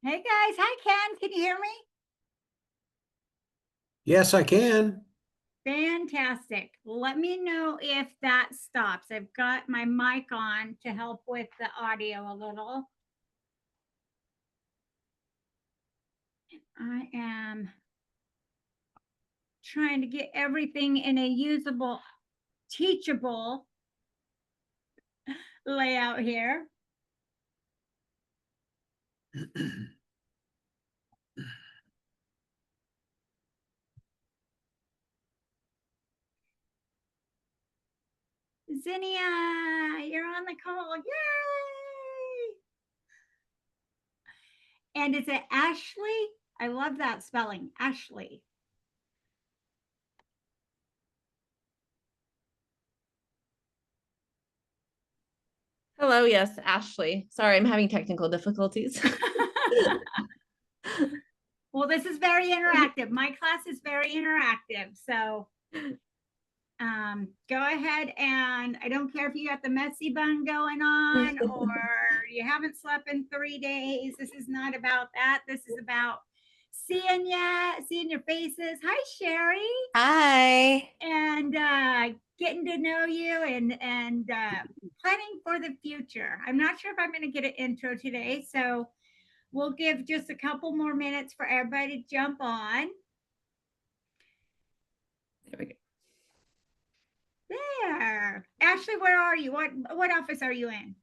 Hey guys, hi Ken, can you hear me? Yes, I can. Fantastic. Let me know if that stops. I've got my mic on to help with the audio a little. I am trying to get everything in a usable, teachable layout here. Zinnia, you're on the call. Yay! And is it Ashley? I love that spelling, Ashley. Hello, yes, Ashley. Sorry, I'm having technical difficulties. Well, this is very interactive. My class is very interactive. So go ahead, and I don't care if you got the messy bun going on or you haven't slept in 3 days. This is not about that. This is about seeing you, seeing your faces. Hi, Sherry. Hi. And getting to know you and planning for the future. I'm not sure if I'm going to get an intro today, so we'll give just a couple more minutes for everybody to jump on. There we go. There. Ashley, where are you? What office are you in?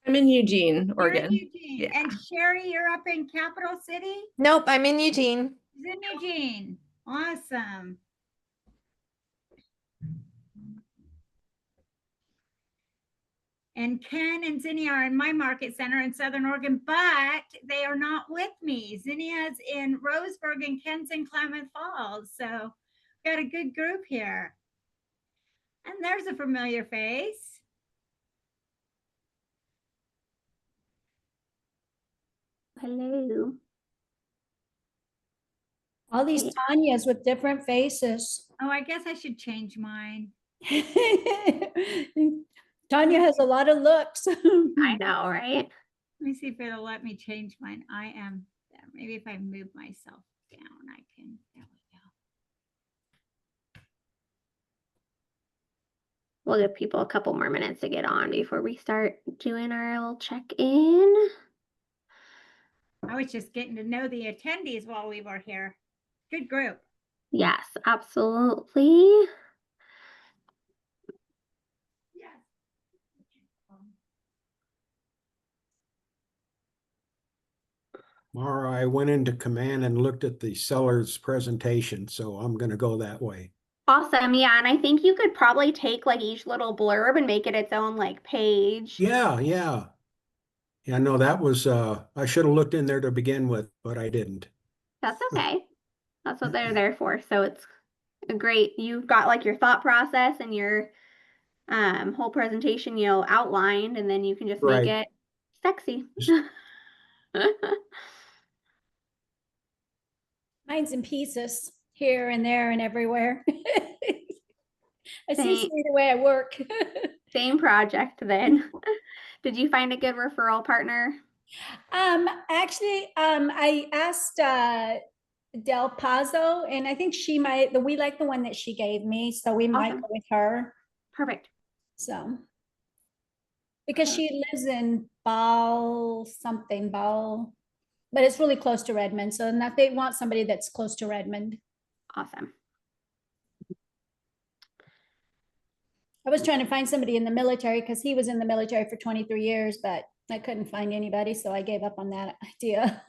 I'm in Eugene, You're in Oregon. Eugene. Yeah. And Sherry, you're up in Capital City? Nope, I'm in Eugene. She's in Eugene. Awesome. And Ken and Zinnia are in my market center in Southern Oregon, but they are not with me. Zinnia's in Roseburg and Ken's in Klamath Falls. So got a good group here. And there's a familiar face. Hello. All these Tanyas with different faces. Oh, I guess I should change mine. Tanya has a lot of looks. I know, right? Let me see if it'll let me change mine. I am there. Maybe if I move myself down, I can. There we go. We'll give people a couple more minutes to get on before we start doing our little check-in. I was just getting to know the attendees while we were here. Good group. Yes, absolutely. Yes. Mara, I went into command and looked at the seller's presentation, so I'm going to go that way. Awesome. Yeah, and I think you could probably take like each little blurb and make it its own like page. Yeah. Yeah, no, that was, I should have looked in there to begin with, but I didn't. That's okay. That's what they're there for. So it's great. You've got like your thought process and your whole presentation, outlined, and then you can just make Right. it sexy. Mine's in pieces here and there and everywhere. I see the way I work. Same project then. Did you find a good referral partner? Actually, I asked Del Pazo, and I think she might, we like the one that she gave me, so we might Awesome. go with her. Perfect. So, because she lives in Ball, but it's really close to Redmond. So not, they want somebody that's close to Redmond. Awesome. I was trying to find somebody in the military because he was in the military for 23 years, but I couldn't find anybody, so I gave up on that idea.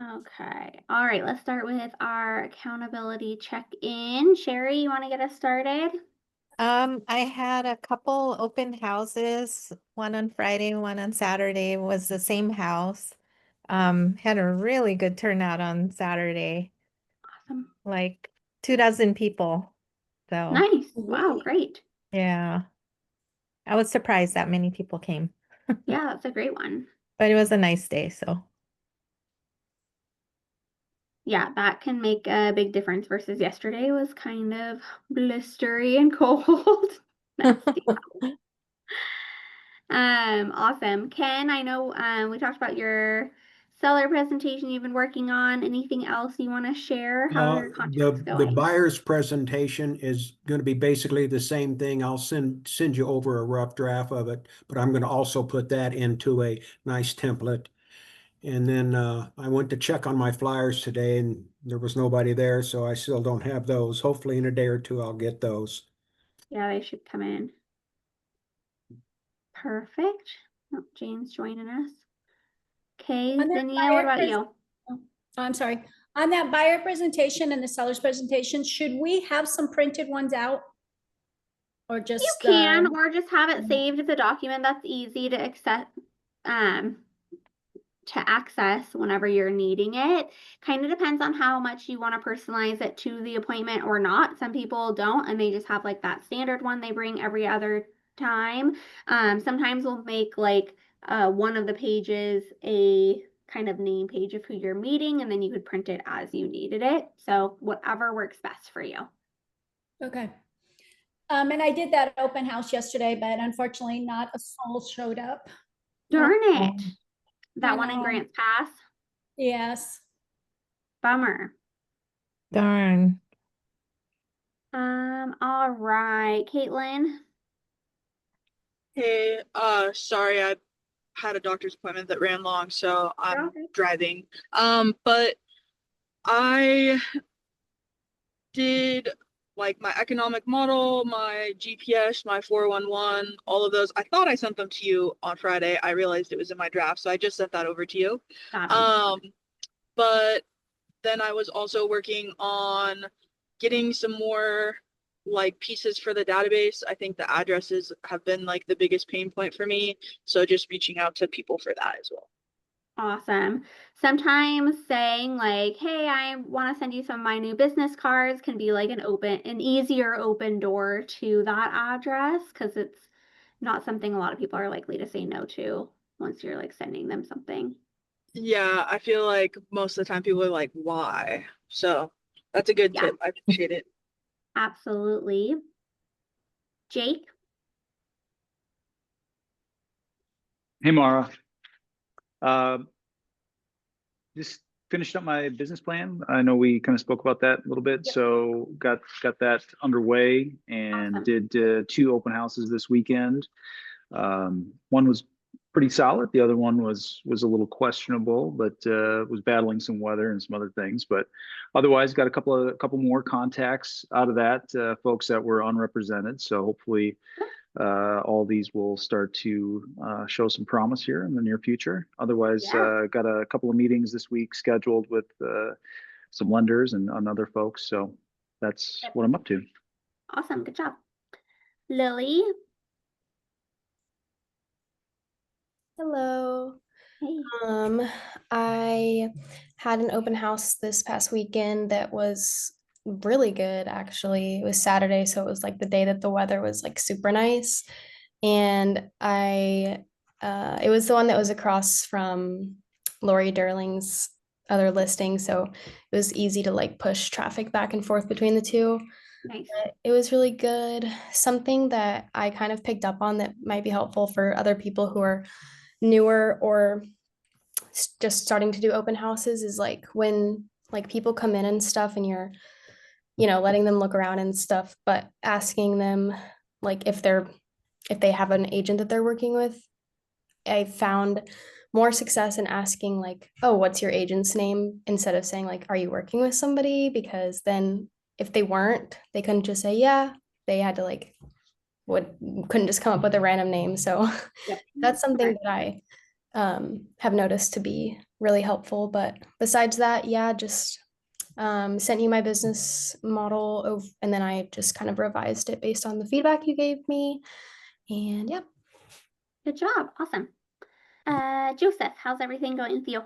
Okay. All right. Let's start with our accountability check-in. Sherry, you want to get us started? I had a couple open houses, one on Friday, one on Saturday, was the same house. Had a really good turnout on Saturday, Awesome. like 24 people. So, Nice. Wow, Really? great. yeah, I was surprised that many people came, Yeah, that's a great one. but it was a nice day, so. Yeah, that can make a big difference versus yesterday was kind of blistery and cold. Nasty. Awesome. Ken, I know we talked about your seller presentation you've been working on. Anything else you want to share? How are your contracts The going? buyer's presentation is going to be basically the same thing. I'll send you over a rough draft of it, but I'm going to also put that into a nice template. And then I went to check on my flyers today and there was nobody there, so I still don't have those. Hopefully in a day or two I'll get those. Yeah, they should come in. Perfect. Oh, Jane's joining us. Okay, On that Zinnia, what buyer about you? Oh, I'm sorry. On that buyer presentation and the seller's presentation, should we have some printed ones out? Or just? You can, or just have it mm. saved as a document that's easy to access whenever you're needing it. Kind of depends on how much you want to personalize it to the appointment or not. Some people don't, and they just have like that standard one they bring every other time. Sometimes we'll make like one of the pages a kind of name page of who you're meeting, and then you could print it as you needed it. So whatever works best for you. Okay. And I did that open house yesterday, but unfortunately not a soul showed up. Darn Oh. it. That one in know. Grants Pass. Yes. Bummer. Darn. All right, Caitlin. Hey, sorry, I had a doctor's appointment that ran long, so I'm okay. driving. But I did like my economic model, my GPS, my 411, all of those. I thought I sent them to you on Friday. I realized it was in my draft, so I just sent that over to you. Got 'em. But then I was also working on getting some more like pieces for the database. I think the addresses have been like the biggest pain point for me. So just reaching out to people for that as well. Awesome. Sometimes saying like, hey, I want to send you some of my new business cards can be like an easier open door to that address, because it's not something a lot of people are likely to say no to once you're like sending them something. Yeah, I feel like most of the time people are like, why? So that's a good Yeah. tip. I appreciate it. Absolutely. Jake? Hey, Mara. Just finished up my business plan. I know we kind of spoke about that a little bit, Yep. so got that underway and Awesome. did 2 open houses this weekend. One was pretty solid. The other one was a little questionable, but was battling some weather and some other things. But otherwise, got a couple more contacts out of that, folks that were unrepresented. So hopefully, all these will start to show some promise here in the near future. Otherwise, Yeah. got a couple of meetings this week scheduled with some lenders and other folks. So that's Yep. what I'm up to. Awesome. Good job. Lily? Hello. Hey. I had an open house this past weekend that was really good, actually. It was Saturday, so it was like the day that the weather was like super nice. And it was the one that was across from Lori Derling's other listing, so it was easy to like push traffic back and forth between the two. Nice. But it was really good. Something that I kind of picked up on that might be helpful for other people who are newer or just starting to do open houses is like when like people come in and stuff and you're letting them look around and stuff, but asking them like if they have an agent that they're working with. I found more success in asking like, oh, what's your agent's name, instead of saying like, are you working with somebody? Because then if they weren't, they couldn't just say yeah. They had to like couldn't just come up with a random name. So Yep. that's something Okay. that I have noticed to be really helpful. But besides that, yeah, just sent you my business model and then I just kind of revised it based on the feedback you gave me. And yeah. Good job. Awesome. Joseph, how's everything going with you?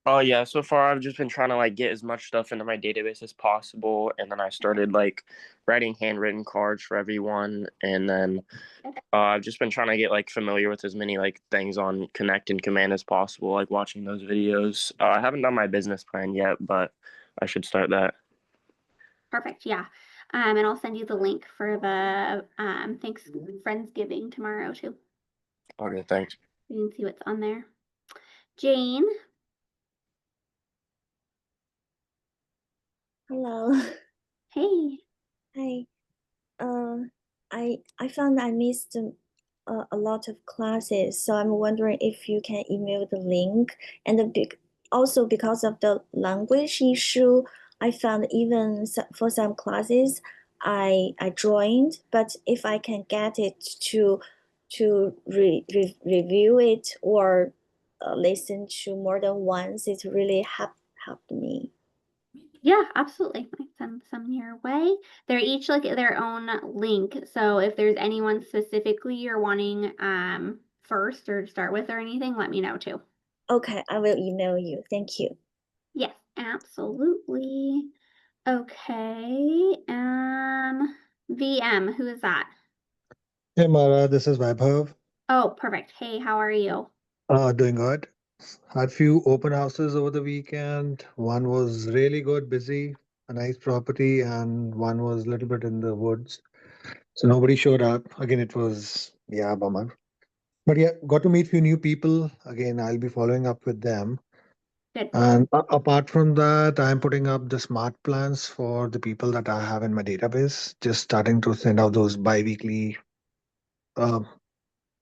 Oh yeah, so far I've just been trying to like get as much stuff into my database as possible, and then I started like writing handwritten cards for everyone, and then I've just been trying to get like familiar with as many like things on Connect and Command as possible, like watching those videos. I haven't done my business plan yet, but I should start that. Perfect. Yeah. And I'll send you the link for the thanks Friendsgiving tomorrow too. Okay, thanks. You can see what's on there. Jane. Hello. Hey. Hi. I found I missed a lot of classes, so I'm wondering if you can email the link. And also because of the language issue, I found even for some classes I joined, but if I can get it to review it or listen to more than once, it really helped me. Yeah, absolutely. I send some your way. They're each like their own link. So if there's anyone specifically you're wanting first or to start with or anything, let me know too. Okay, I will email you. Thank you. Yes, absolutely. Okay. VM, who is that? Hey Mara, this is Vaibhav. Oh, perfect. Hey, how are you? Doing good. Had few open houses over the weekend. One was really good, busy, a nice property, and one was a little bit in the woods. So nobody showed up. Again, it was, yeah, bummer. But yeah, got to meet few new people. Again, I'll be following up with them. Good. And apart from that, I'm putting up the smart plans for the people that I have in my database. Just starting to send out those bi-weekly uh,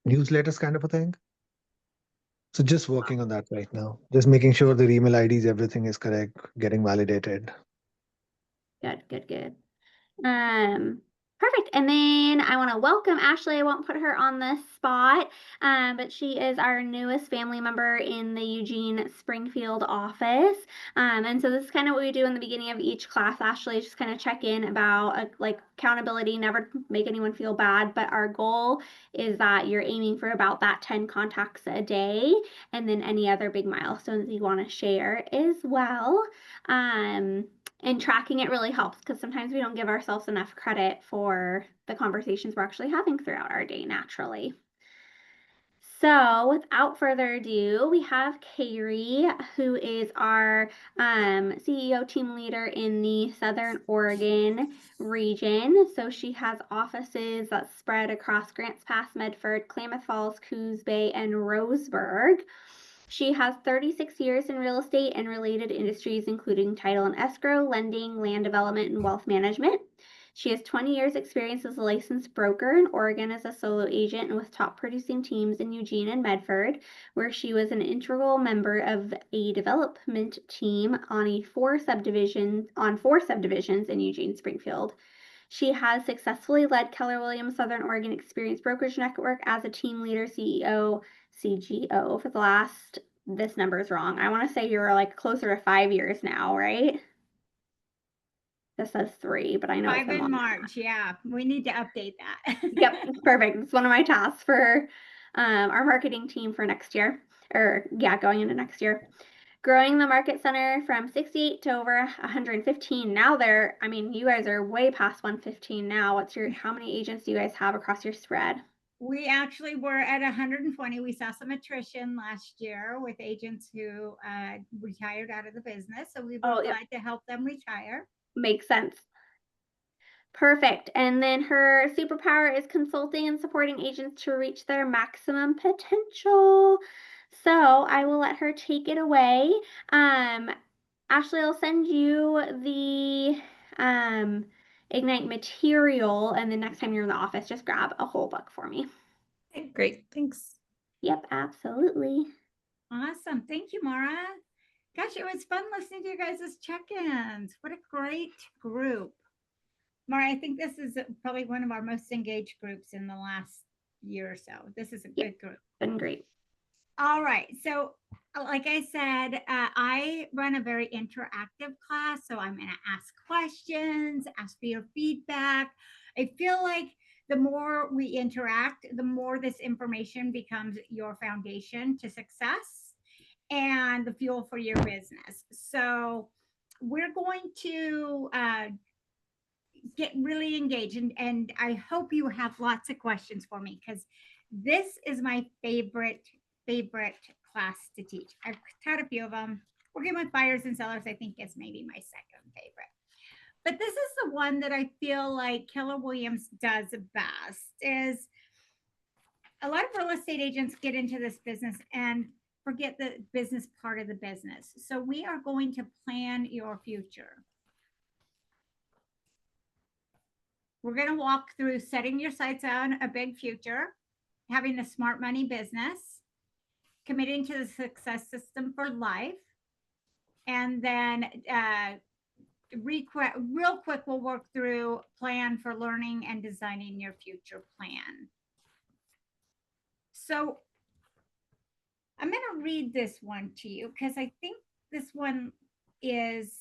newsletters kind of a thing. So just working on that right now. Just making sure the email IDs, everything is correct, getting validated. Good. Perfect. And then I want to welcome Ashley. I won't put her on the spot, but she is our newest family member in the Eugene Springfield office. And so this is kind of what we do in the beginning of each class, Ashley, just kind of check in about like accountability, never make anyone feel bad. But our goal is that you're aiming for about that 10 contacts a day, and then any other big milestones you want to share as well. And tracking it really helps because sometimes we don't give ourselves enough credit for the conversations we're actually having throughout our day naturally. So without further ado, we have Carrie, who is our CEO team leader in the Southern Oregon region. So she has offices that spread across Grants Pass, Medford, Klamath Falls, Coos Bay, and Roseburg. She has 36 years in real estate and related industries, including title and escrow, lending, land development, and wealth management. She has 20 years experience as a licensed broker in Oregon as a solo agent and with top producing teams in Eugene and Medford, where she was an integral member of a development team on four subdivisions in Eugene Springfield. She has successfully led Keller Williams Southern Oregon Experience Brokerage Network as a team leader, CEO, CGO for the last, this number is wrong. I want to say you're like closer to 5 years now, right? This says 3, but I know 5 in March. Yeah, we need to update that. Yep, perfect. It's one of my tasks for our marketing team for next year, or yeah, going into next year. Growing the market center from 68 to over 115. Now you guys are way past 115 now. How many agents do you guys have across your spread? We actually were at 120. We saw some attrition last year with agents who retired out of the business. So we were glad to help them retire. Makes sense. Perfect. And then her superpower is consulting and supporting agents to reach their maximum potential. So I will let her take it away. Ashley, I'll send you the Ignite material, and the next time you're in the office, just grab a whole book for me. Okay, great. Thanks. Yep, absolutely. Awesome. Thank you, Mara. Gosh, it was fun listening to you guys' check-ins. What a great group. Mara, I think this is probably one of our most engaged groups in the last year or so. This is a good group. Been great. All right, so like I said, I run a very interactive class, so I'm going to ask questions, ask for your feedback. I feel like the more we interact, the more this information becomes your foundation to success and the fuel for your business. So we're going to get really engaged, and I hope you have lots of questions for me, because this is my favorite class to teach. I've taught a few of them. Working with buyers and sellers, I think, is maybe my second favorite. But this is the one that I feel like Keller Williams does best. Is a lot of real estate agents get into this business and forget the business part of the business. So we are going to plan your future. We're going to walk through setting your sights on a big future, having a smart money business, committing to the success system for life, and then real quick, we'll work through plan for learning and designing your future plan. So I'm going to read this one to you because I think this one is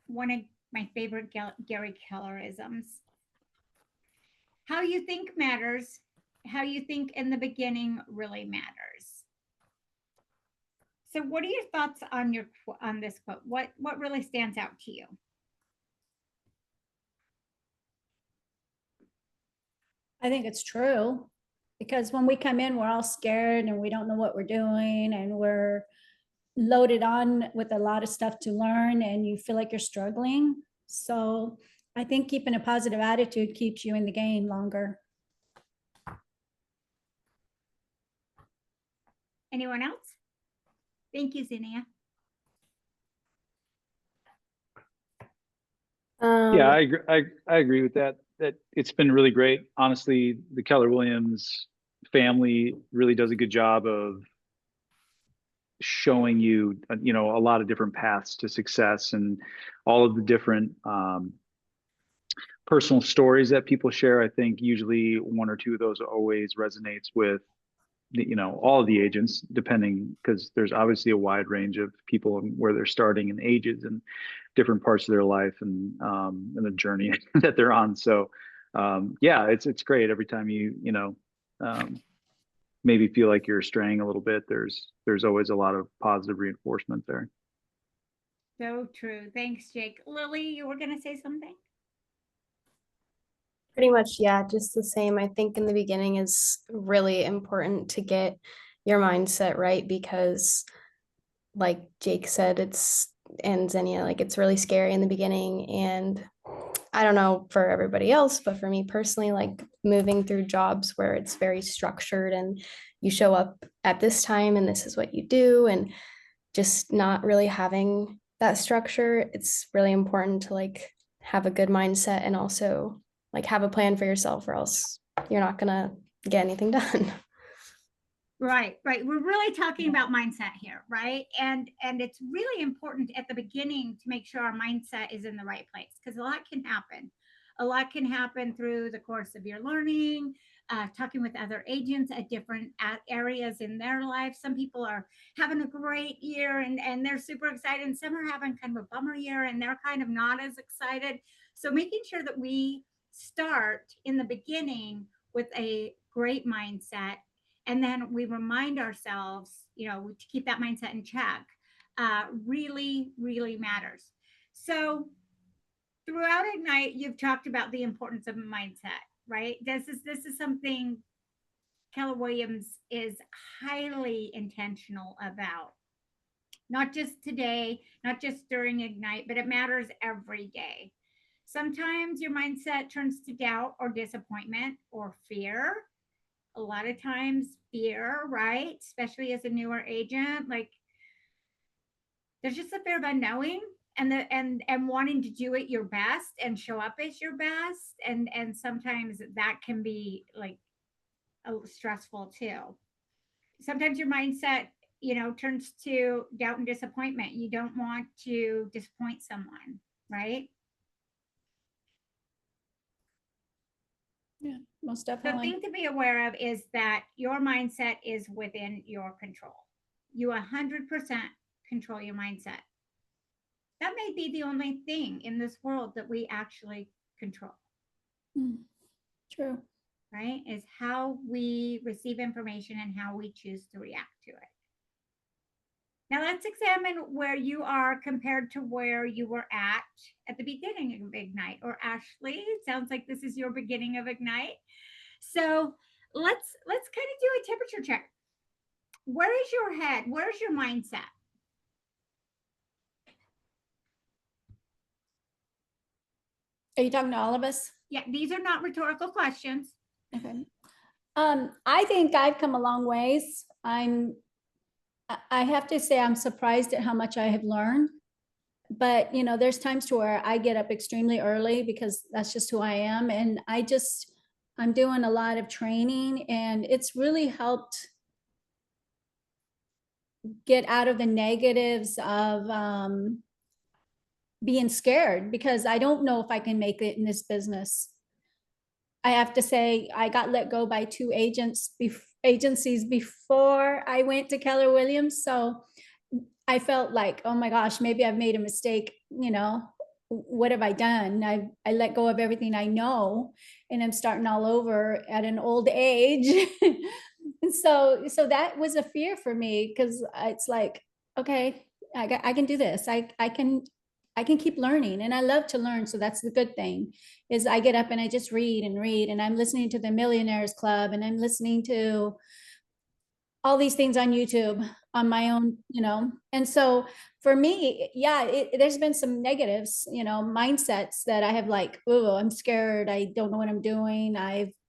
one of my favorite Gary Kellerisms. How you think matters. How you think in the beginning really matters. So what are your thoughts on this quote? What really stands out to you? I think it's true, because when we come in, we're all scared and we don't know what we're doing, and we're loaded on with a lot of stuff to learn, and you feel like you're struggling. So I think keeping a positive attitude keeps you in the game longer. Anyone else? Thank you, Zinnia. Yeah, I agree with that. That it's been really great. Honestly, the Keller Williams family really does a good job of showing you, you know, a lot of different paths to success and all of the different personal stories that people share. I think usually one or two of those always resonates with, you know, all of the agents, depending, because there's obviously a wide range of people and where they're starting and ages and different parts of their life and the journey that they're on. So yeah, it's great every time you know, maybe feel like you're straying a little bit. There's always a lot of positive reinforcement there. So true. Thanks, Jake. Lily, you were going to say something? Pretty much, yeah, just the same. I think in the beginning is really important to get your mindset right, because like Jake said, and Xenia, like it's really scary in the beginning. And I don't know for everybody else, but for me personally, like moving through jobs where it's very structured and you show up at this time and this is what you do, and just not really having that structure, it's really important to like have a good mindset and also like have a plan for yourself, or else you're not gonna get anything done. Right. We're really talking about mindset here, right? And it's really important at the beginning to make sure our mindset is in the right place, because a lot can happen. A lot can happen through the course of your learning, talking with other agents at different areas in their life. Some people are having a great year and they're super excited, and some are having kind of a bummer year and they're kind of not as excited. So making sure that we start in the beginning with a great mindset, and then we remind ourselves, you know, to keep that mindset in check, really, really matters. So throughout Ignite, you've talked about the importance of mindset, right? This is something Keller Williams is highly intentional about. Not just today, not just during Ignite, but it matters every day. Sometimes your mindset turns to doubt or disappointment or fear. A lot of times fear, right? Especially as a newer agent, like there's just a fear of unknowing and wanting to do it your best and show up as your best. And sometimes that can be like stressful too. Sometimes your mindset, you know, turns to doubt and disappointment. You don't want to disappoint someone, right? Yeah, most The definitely. thing to be aware of is that your mindset is within your control. you 100% control your mindset. That may be the only thing in this world that we actually control, True. right? Is how we receive information and how we choose to react to it. Now let's examine where you are compared to where you were at the beginning of Ignite. Or Ashley, it sounds like this is your beginning of Ignite. So let's kind of do a temperature check. Where is your head? Where's your mindset? Are you talking to all of us? Yeah, these are not rhetorical questions. Okay. I think I've come a long ways. I have to say I'm surprised at how much I have learned. But you know, there's times to where I get up extremely early because that's just who I am. And I'm doing a lot of training, and it's really helped get out of the negatives of being scared, because I don't know if I can make it in this business. I have to say, I got let go by 2 agencies before I went to Keller Williams. So I felt like, oh my gosh, maybe I've made a mistake. You know, what have I done? I let go of everything I know, and I'm starting all over at an old age. And so that was a fear for me, because it's like, okay, I can do this. I can keep learning, and I love to learn. So that's the good thing, is I get up and I just read, and I'm listening to the Millionaires Club, and I'm listening to all these things on YouTube on my own, you know. And so for me, yeah, there's been some negatives, you know, mindsets that I have, like, oh, I'm scared. I don't know what I'm doing.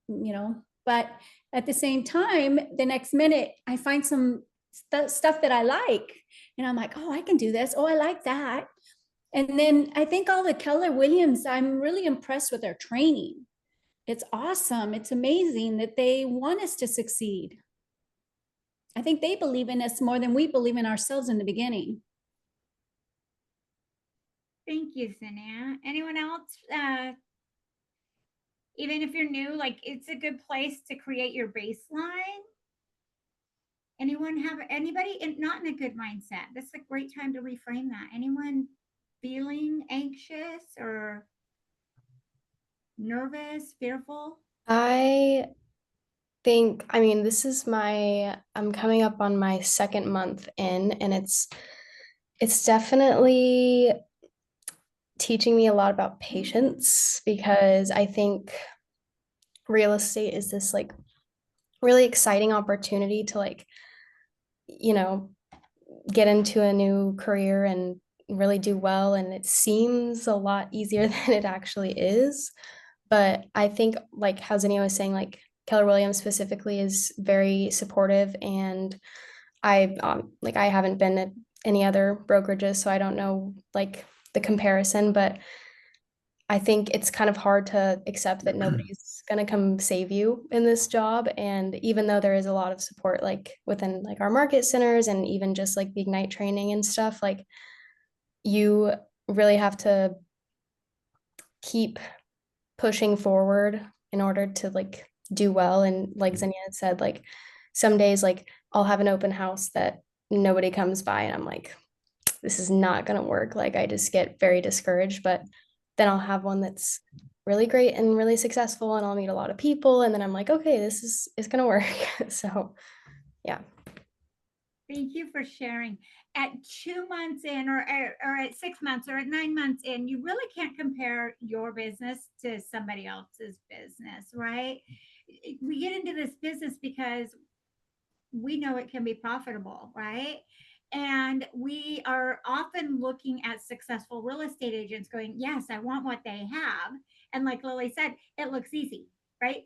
You know, but at the same time, the next minute I find some stuff that I like, and I'm like, oh, I can do this. Oh, I like that. And then I think all the Keller Williams, I'm really impressed with their training. It's awesome. It's amazing that they want us to succeed. I think they believe in us more than we believe in ourselves in the beginning. Thank you, Sania. Anyone else? Even if you're new, like, it's a good place to create your baseline. Anybody not in a good mindset? This is a great time to reframe that. Anyone feeling anxious or nervous, fearful? I think, I mean, I'm coming up on my 2nd month in, and it's definitely teaching me a lot about patience, because I think real estate is this like really exciting opportunity to, like, you know, get into a new career and really do well. And it seems a lot easier than it actually is. But I think, like how Zinnia was saying, like, Keller Williams specifically is very supportive, and I haven't been at any other brokerages, so I don't know, like, the comparison, but I think it's kind of hard to accept that nobody's gonna come save you in this job. And even though there is a lot of support, like within like our market centers and even just like the Ignite training and stuff, like, you really have to keep pushing forward in order to, like, do well. And like Xenia had said, like, some days, like, I'll have an open house that nobody comes by, and I'm like, this is not gonna work. Like, I just get very discouraged. But then I'll have one that's really great and really successful, and I'll meet a lot of people, and then I'm like, okay, this is gonna work. So yeah. Thank you for sharing. At 2 months in, or at 6 months, or at 9 months in, you really can't compare your business to somebody else's business, right? We get into this business because we know it can be profitable, right? And we are often looking at successful real estate agents going, yes, I want what they have. And like Lily said, it looks easy, right?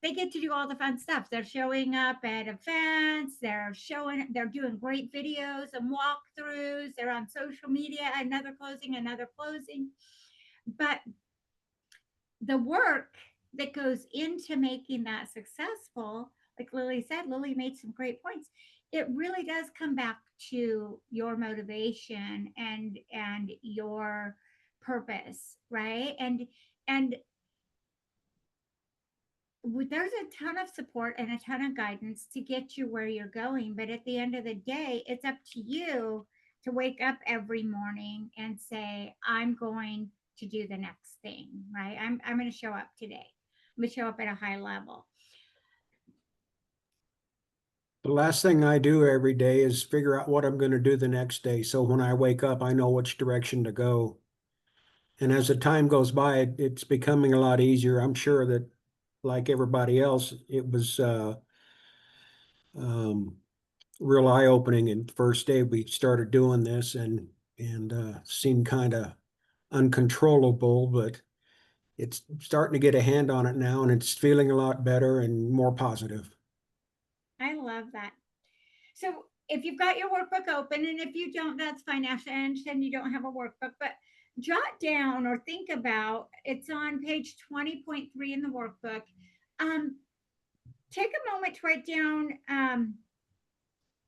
They get to do all the fun stuff. They're showing up at events, they're doing great videos and walkthroughs, they're on social media, another closing. But the work that goes into making that successful, like Lily said, Lily made some great points. It really does come back to your motivation and your purpose, right? And there's a ton of support and a ton of guidance to get you where you're going. But at the end of the day, it's up to you to wake up every morning and say, I'm going to do the next thing, right? I'm going to show up today. I'm going to show up at a high level. The last thing I do every day is figure out what I'm going to do the next day. So when I wake up, I know which direction to go. And as the time goes by, it's becoming a lot easier. I'm sure that, like everybody else, it was real eye-opening. And first day we started doing this and seemed kind of uncontrollable, but it's starting to get a hand on it now, and it's feeling a lot better and more positive. I love that. So if you've got your workbook open, and if you don't, that's fine, Ashley. I understand you don't have a workbook, but jot down or think about, it's on page 20.3 in the workbook. Take a moment to write down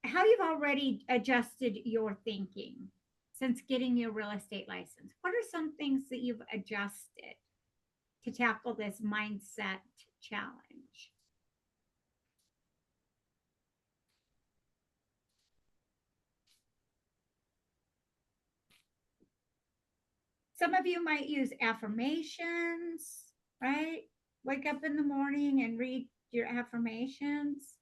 how you've already adjusted your thinking since getting your real estate license. What are some things that you've adjusted to tackle this mindset challenge? Some of you might use affirmations, right? Wake up in the morning and read your affirmations.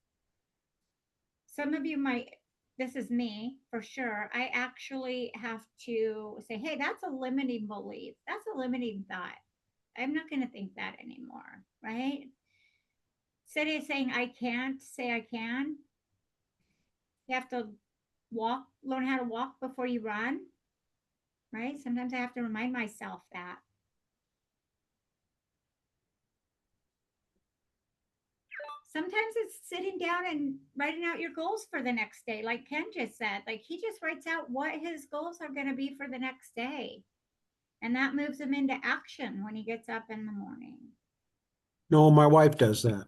Some of you might, this is me for sure. I actually have to say, hey, that's a limiting belief. That's a limiting thought. I'm not going to think that anymore, right? Instead of saying I can't, say I can. You have to walk, learn how to walk before you run, right? Sometimes I have to remind myself that. Sometimes it's sitting down and writing out your goals for the next day. Like Ken just said, like he just writes out what his goals are going to be for the next day. And that moves him into action when he gets up in the morning. No, my wife does that.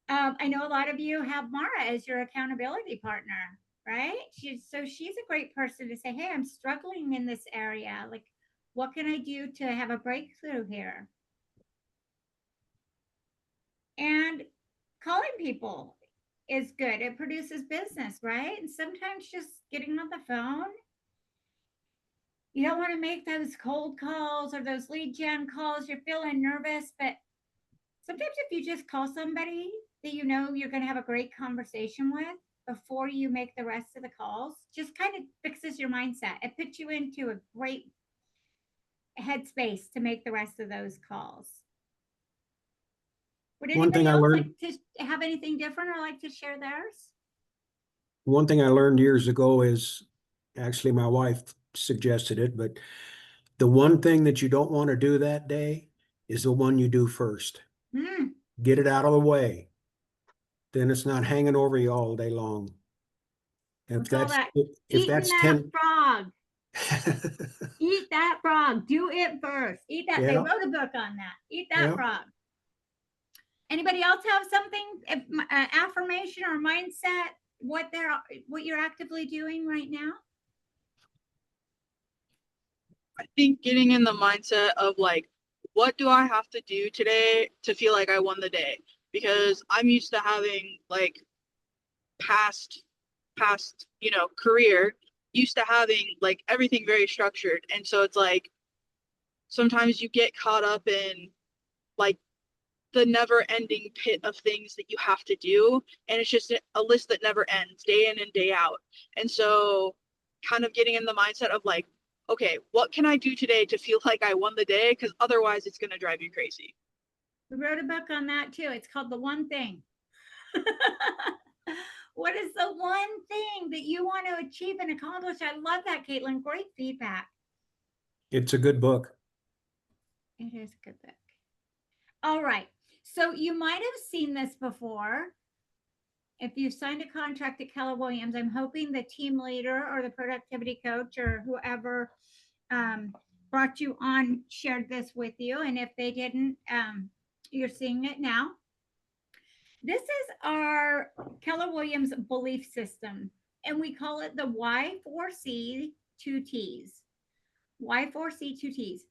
I know a lot of you have Mara as your accountability partner, right? She's a great person to say, hey, I'm struggling in this area. Like, what can I do to have a breakthrough here? And calling people is good. It produces business, right? And sometimes just getting on the phone. You don't want to make those cold calls or those lead gen calls. You're feeling nervous, but sometimes if you just call somebody that you know you're going to have a great conversation with before you make the rest of the calls, just kind of fixes your mindset. It puts you into a great headspace to make the rest of those calls. Would anybody else like to have anything different or like to share theirs? One thing I learned years ago is, actually my wife suggested it, but the one thing that you don't want to do that day is the one you do first. Get it out of the way. Then it's not hanging over you all day long. If that's eating that frog. Eat that frog. Do it first. Eat that. Yeah. They wrote a book on that. Eat that frog. Anybody else have something, affirmation or mindset, what you're actively doing right now? I think getting in the mindset of like, what do I have to do today to feel like I won the day? Because I'm used to having like past, career, used to having like everything very structured. And so it's like, sometimes you get caught up in like the never ending pit of things that you have to do. And it's just a list that never ends, day in and day out. And so kind of getting in the mindset of like, okay, what can I do today to feel like I won the day? Because otherwise it's going to drive you crazy. We wrote a book on that too. It's called The One Thing. What is the one thing that you want to achieve and accomplish? I love that, Caitlin. Great feedback. It's a good book. It is a good book. All right. So you might have seen this before. If you've signed a contract at Keller Williams, I'm hoping the team leader or the productivity coach or whoever brought you on shared this with you. And if they didn't, you're seeing it now. This is our Keller Williams belief system, and we call it the Y4C 2Ts. Y4C 2Ts.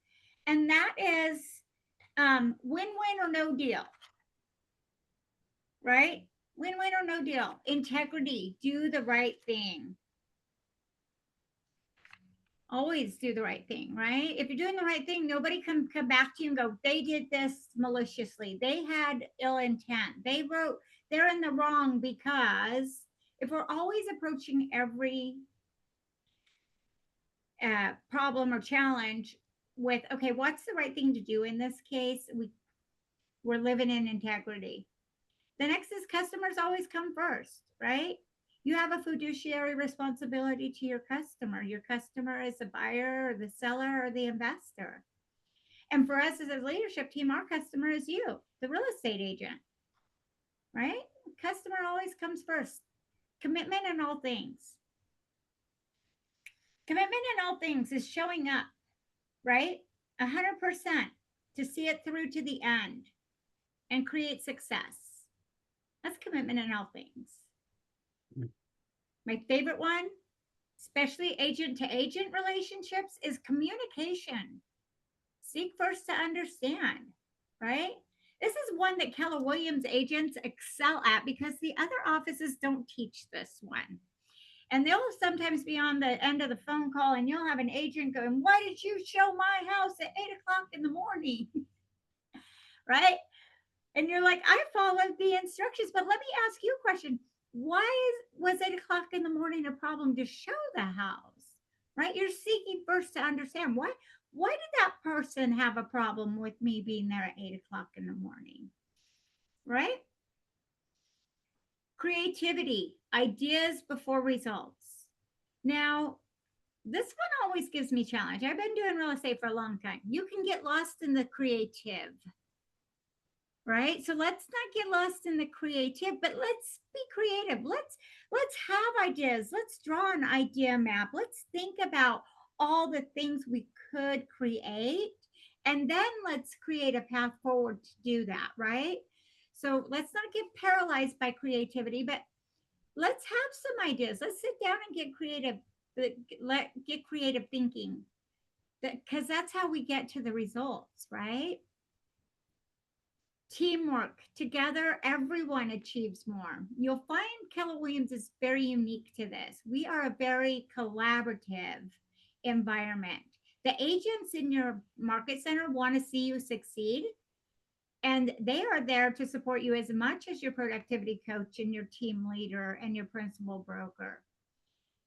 And that is win-win or no deal, right? Win-win or no deal. Integrity, do the right thing. Always do the right thing, right? If you're doing the right thing, nobody can come back to you and go, they did this maliciously. They had ill intent. They're in the wrong, because if we're always approaching every problem or challenge with, okay, what's the right thing to do in this case? We're living in integrity. The next is customers always come first, right? You have a fiduciary responsibility to your customer. Your customer is the buyer or the seller or the investor. And for us as a leadership team, our customer is you, the real estate agent, right? Customer always comes first. Commitment in all things. Commitment in all things is showing up, right? 100% to see it through to the end and create success. That's commitment in all things. My favorite one, especially agent to agent relationships, is communication. Seek first to understand, right? This is one that Keller Williams agents excel at because the other offices don't teach this one. And they'll sometimes be on the end of the phone call and you'll have an agent going, why did you show my house at 8 o'clock in the morning? Right? And you're like, I followed the instructions, but let me ask you a question. Why was 8 o'clock in the morning a problem to show the house, right? You're seeking first to understand why did that person have a problem with me being there at 8 o'clock in the morning, right? Creativity, ideas before results. Now, this one always gives me challenge. I've been doing real estate for a long time. You can get lost in the creative, right? So let's not get lost in the creative, but let's be creative. Let's have ideas. Let's draw an idea map. Let's think about all the things we could create, and then let's create a path forward to do that, right? So let's not get paralyzed by creativity, but let's have some ideas. Let's sit down and get creative. Get creative thinking, because that's how we get to the results, right? Teamwork. Together, everyone achieves more. You'll find Keller Williams is very unique to this. We are a very collaborative environment. The agents in your market center want to see you succeed, and they are there to support you as much as your productivity coach and your team leader and your principal broker.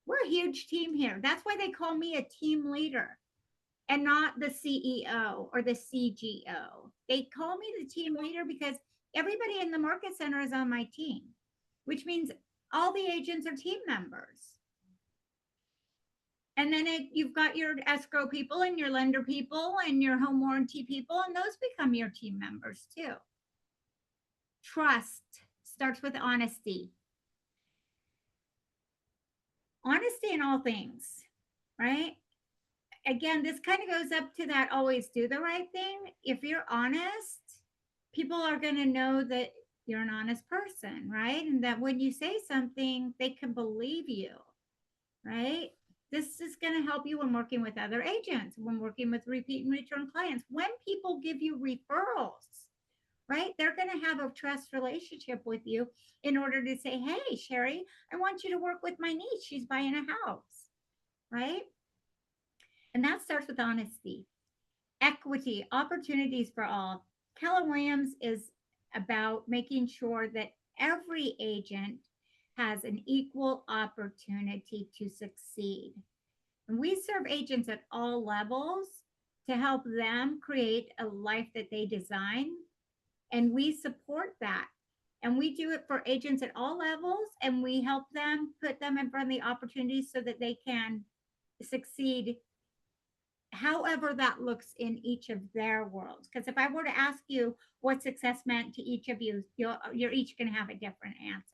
We're a huge team here. That's why they call me a team leader and not the CEO or the CGO. They call me the team leader because everybody in the market center is on my team, which means all the agents are team members. And then you've got your escrow people and your lender people and your home warranty people, and those become your team members too. Trust starts with honesty. Honesty in all things, right? Again, this kind of goes up to that always do the right thing. If you're honest, people are going to know that you're an honest person, right? And that when you say something, they can believe you, right? This is going to help you when working with other agents, when working with repeat and return clients. When people give you referrals, right? They're going to have a trust relationship with you in order to say, hey, Sherry, I want you to work with my niece. She's buying a house, right? And that starts with honesty. Equity, opportunities for all. Keller Williams is about making sure that every agent has an equal opportunity to succeed. And we serve agents at all levels to help them create a life that they design. And we support that. And we do it for agents at all levels, and we help them, put them in front of the opportunities so that they can succeed however that looks in each of their worlds. Because if I were to ask you what success meant to each of you, you're each going to have a different answer.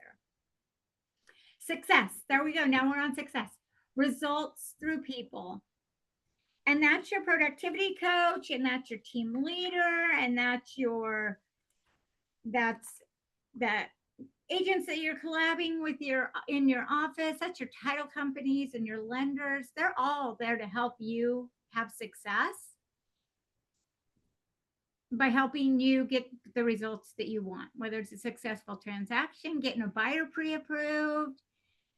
Success. There we go. Now we're on success. Results through people. And that's your productivity coach, and that's your team leader, and that's the agents that you're collabing with in your office. That's your title companies and your lenders. They're all there to help you have success. by helping you get the results that you want, whether it's a successful transaction, getting a buyer pre-approved,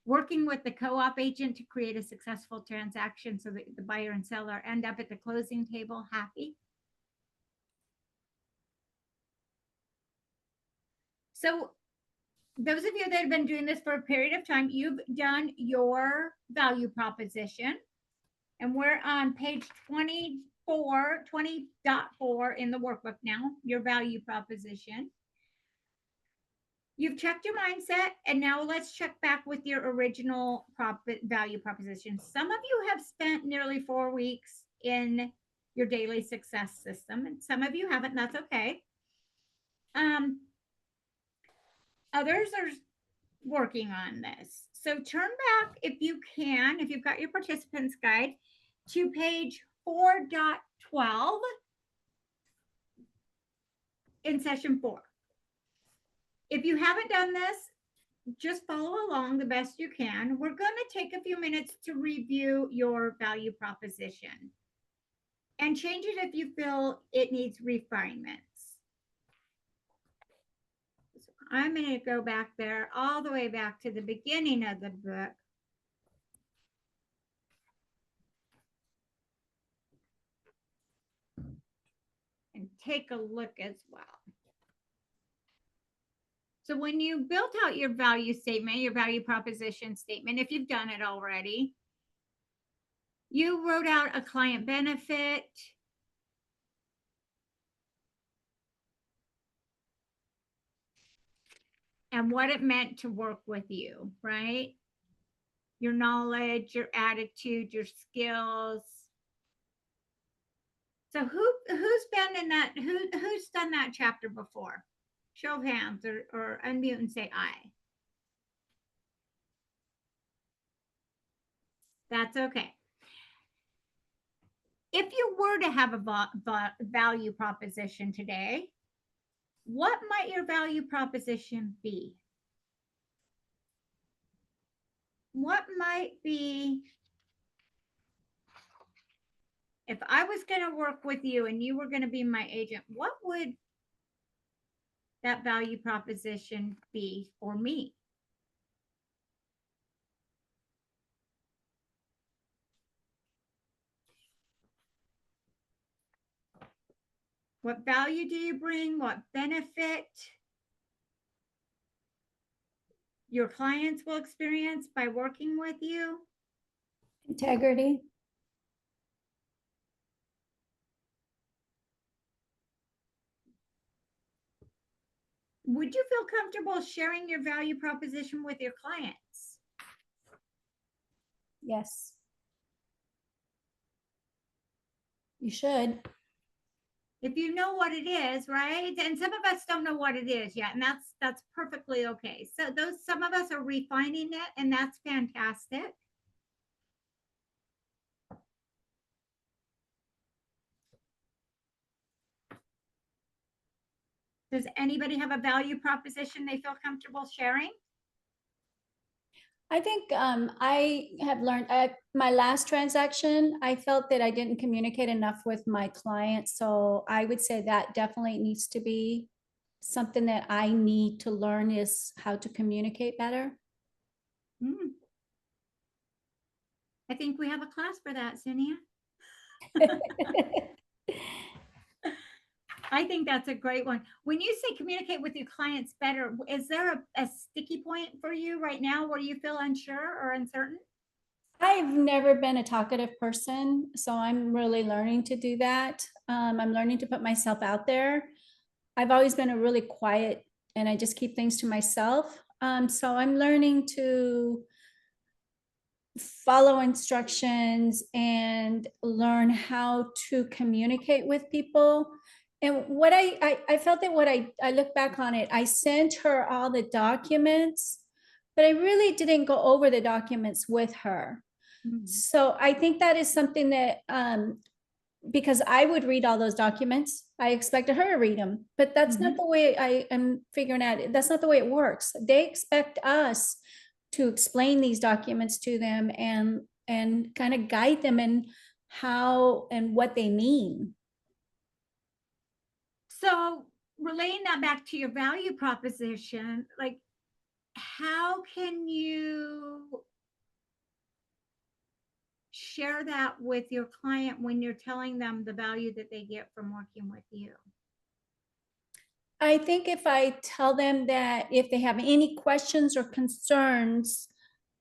working with the co-op agent to create a successful transaction so that the buyer and seller end up at the closing table happy. So those of you that have been doing this for a period of time, you've done your value proposition. And we're on page 20.4 in the workbook now, your value proposition. You've checked your mindset, and now let's check back with your original value proposition. Some of you have spent nearly 4 weeks in your daily success system, and some of you haven't, and that's okay. Others are working on this. So turn back, if you can, if you've got your participants guide, to page 4.12 in session 4. If you haven't done this, just follow along the best you can. We're going to take a few minutes to review your value proposition and change it if you feel it needs refinements. So I'm going to go back there all the way back to the beginning of the book. And take a look as well. So when you built out your value statement, your value proposition statement, if you've done it already, you wrote out a client benefit, and what it meant to work with you, right? Your knowledge, your attitude, your skills. So who's been in that, who's done that chapter before? Show of hands or unmute and say aye. That's okay. If you were to have a value proposition today, what might your value proposition be? What might be, if I was going to work with you and you were going to be my agent, what would that value proposition be for me? What value do you bring? What benefit your clients will experience by working with you? Integrity. Would you feel comfortable sharing your value proposition with your clients? Yes. You should. If you know what it is, right? And some of us don't know what it is yet, and that's perfectly okay. So some of us are refining it, and that's fantastic. Does anybody have a value proposition they feel comfortable sharing? I think I have learned at my last transaction, I felt that I didn't communicate enough with my client. So I would say that definitely needs to be something that I need to learn, is how to communicate better. I think we have a class for that, Cinia. I think that's a great one. When you say communicate with your clients better, is there a sticky point for you right now where you feel unsure or uncertain? I've never been a talkative person, so I'm really learning to do that. I'm learning to put myself out there. I've always been a really quiet, and I just keep things to myself. So I'm learning to follow instructions and learn how to communicate with people. And what I felt that what I look back on it, I sent her all the documents, but I really didn't go over the documents with her. So I think that is something that, because I would read all those documents, I expected her to read them, but that's not the way I am figuring out. That's not the way it works. They expect us to explain these documents to them and kind of guide them in how and what they mean. So relaying that back to your value proposition, like how can you share that with your client when you're telling them the value that they get from working with you? I think if I tell them that if they have any questions or concerns,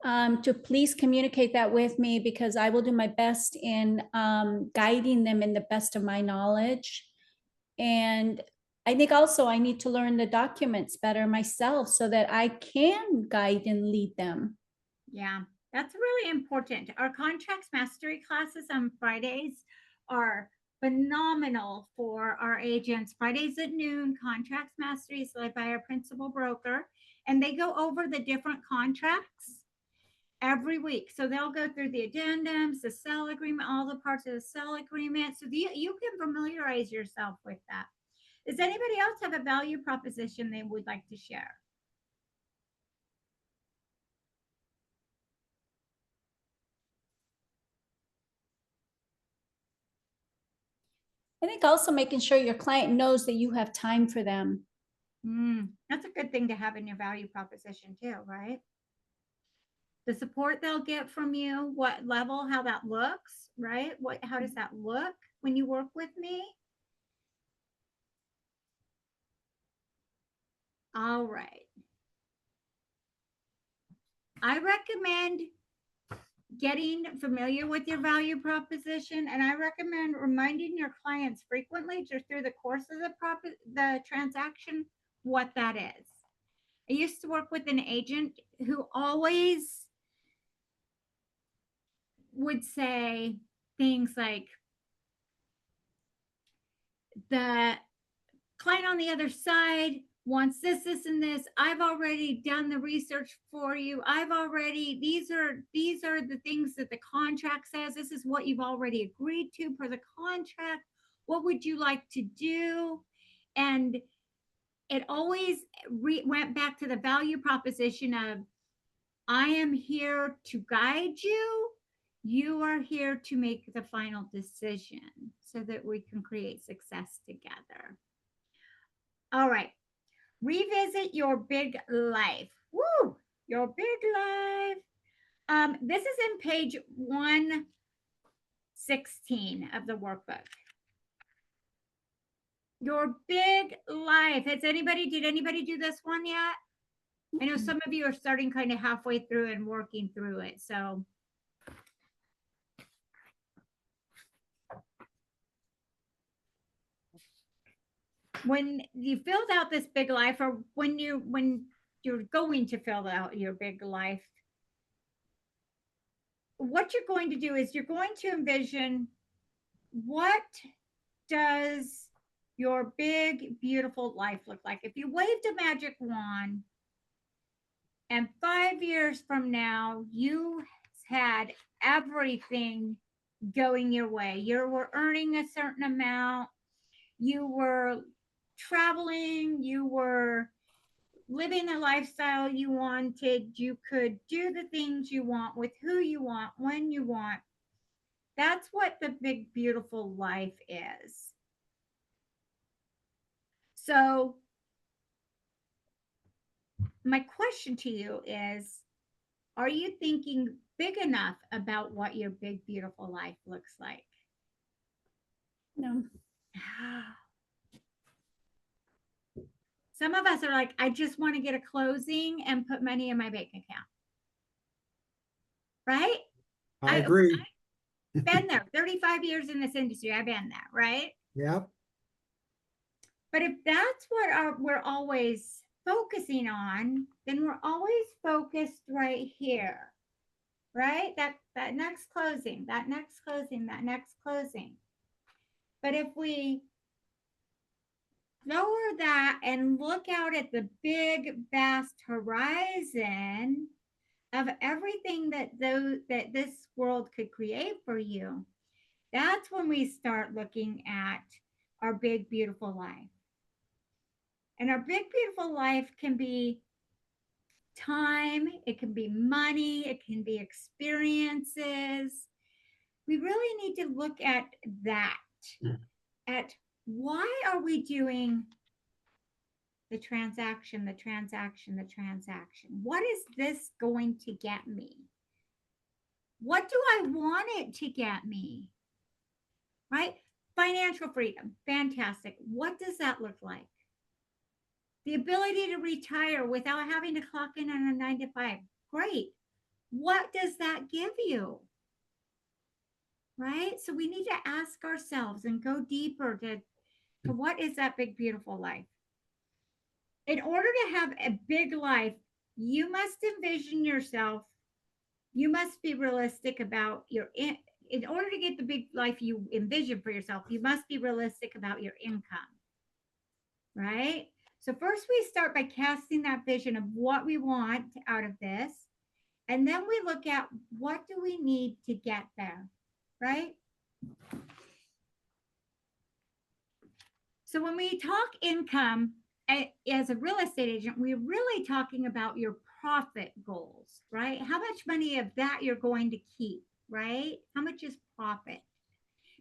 to please communicate that with me, because I will do my best in guiding them in the best of my knowledge. And I think also I need to learn the documents better myself so that I can guide and lead them. Yeah, that's really important. Our contracts mastery classes on Fridays are phenomenal for our agents. Fridays at noon, contracts mastery is led by our principal broker, and they go over the different contracts every week. So they'll go through the addendums, the sale agreement, all the parts of the sale agreement. So you can familiarize yourself with that. Does anybody else have a value proposition they would like to share? I think also making sure your client knows that you have time for them. That's a good thing to have in your value proposition too, right? The support they'll get from you, what level, how that looks, right? How does that look when you work with me? All right. I recommend getting familiar with your value proposition, and I recommend reminding your clients frequently just through the course of the transaction what that is. I used to work with an agent who always would say things like, the client on the other side wants this, this, and this. I've already done the research for you. These are the things that the contract says. This is what you've already agreed to per the contract. What would you like to do? And it always went back to the value proposition of, I am here to guide you. You are here to make the final decision so that we can create success together. All right. Revisit your big life. Woo! Your big life. This is in page 116 of the workbook. Your big life. Did anybody do this one yet? I know some of you are starting kind of halfway through and working through it. So when you filled out this big life, or when you're going to fill out your big life, what you're going to do is you're going to envision, what does your big, beautiful life look like? If you waved a magic wand and 5 years from now, you had everything going your way, you were earning a certain amount, you were traveling, you were living the lifestyle you wanted, you could do the things you want with who you want, when you want. That's what the big, beautiful life is. So my question to you is, are you thinking big enough about what your big, beautiful life looks like? No. Some of us are like, I just want to get a closing and put money in my bank account. Right? I agree. I've been there 35 years in this industry. I've been there, right? Yep. But if that's what we're always focusing on, then we're always focused right here, right? That next closing, that next closing, that next closing. But if we lower that and look out at the big, vast horizon of everything that this world could create for you, that's when we start looking at our big, beautiful life. And our big, beautiful life can be time, it can be money, it can be experiences. We really need to look at that, at why are we doing the transaction, the transaction, the transaction? What is this going to get me? What do I want it to get me? Right? Financial freedom, fantastic. What does that look like? The ability to retire without having to clock in on a 9 to 5, great. What does that give you? Right? So we need to ask ourselves and go deeper to what is that big, beautiful life? In order to have a big life, you must envision yourself. You must be realistic about in order to get the big life you envision for yourself, you must be realistic about your income, right? So first we start by casting that vision of what we want out of this. And then we look at what do we need to get there, right? So when we talk income as a real estate agent, we're really talking about your profit goals, right? How much money of that you're going to keep, right? How much is profit?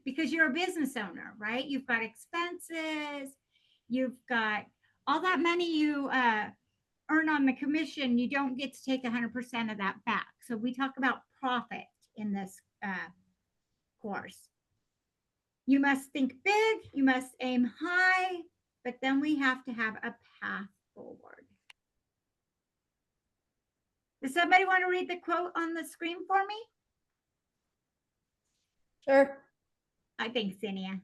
Because you're a business owner, right? You've got expenses, you've got all that money you earn on the commission, you don't get to take 100% of that back. So we talk about profit in this course. You must think big, you must aim high, but then we have to have a path forward. Does somebody want to read the quote on the screen for me? Sure. I think Zinnia.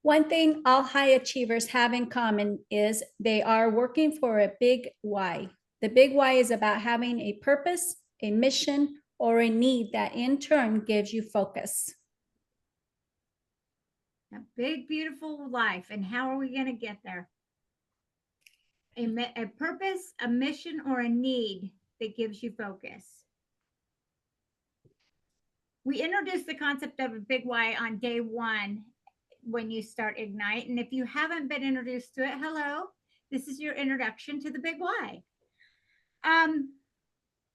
One thing all high achievers have in common is they are working for a big why. The big why is about having a purpose, a mission, or a need that in turn gives you focus. A big, beautiful life. And how are we going to get there? A purpose, a mission, or a need that gives you focus. We introduced the concept of a big why on day 1 when you start Ignite. And if you haven't been introduced to it, hello, this is your introduction to the big why.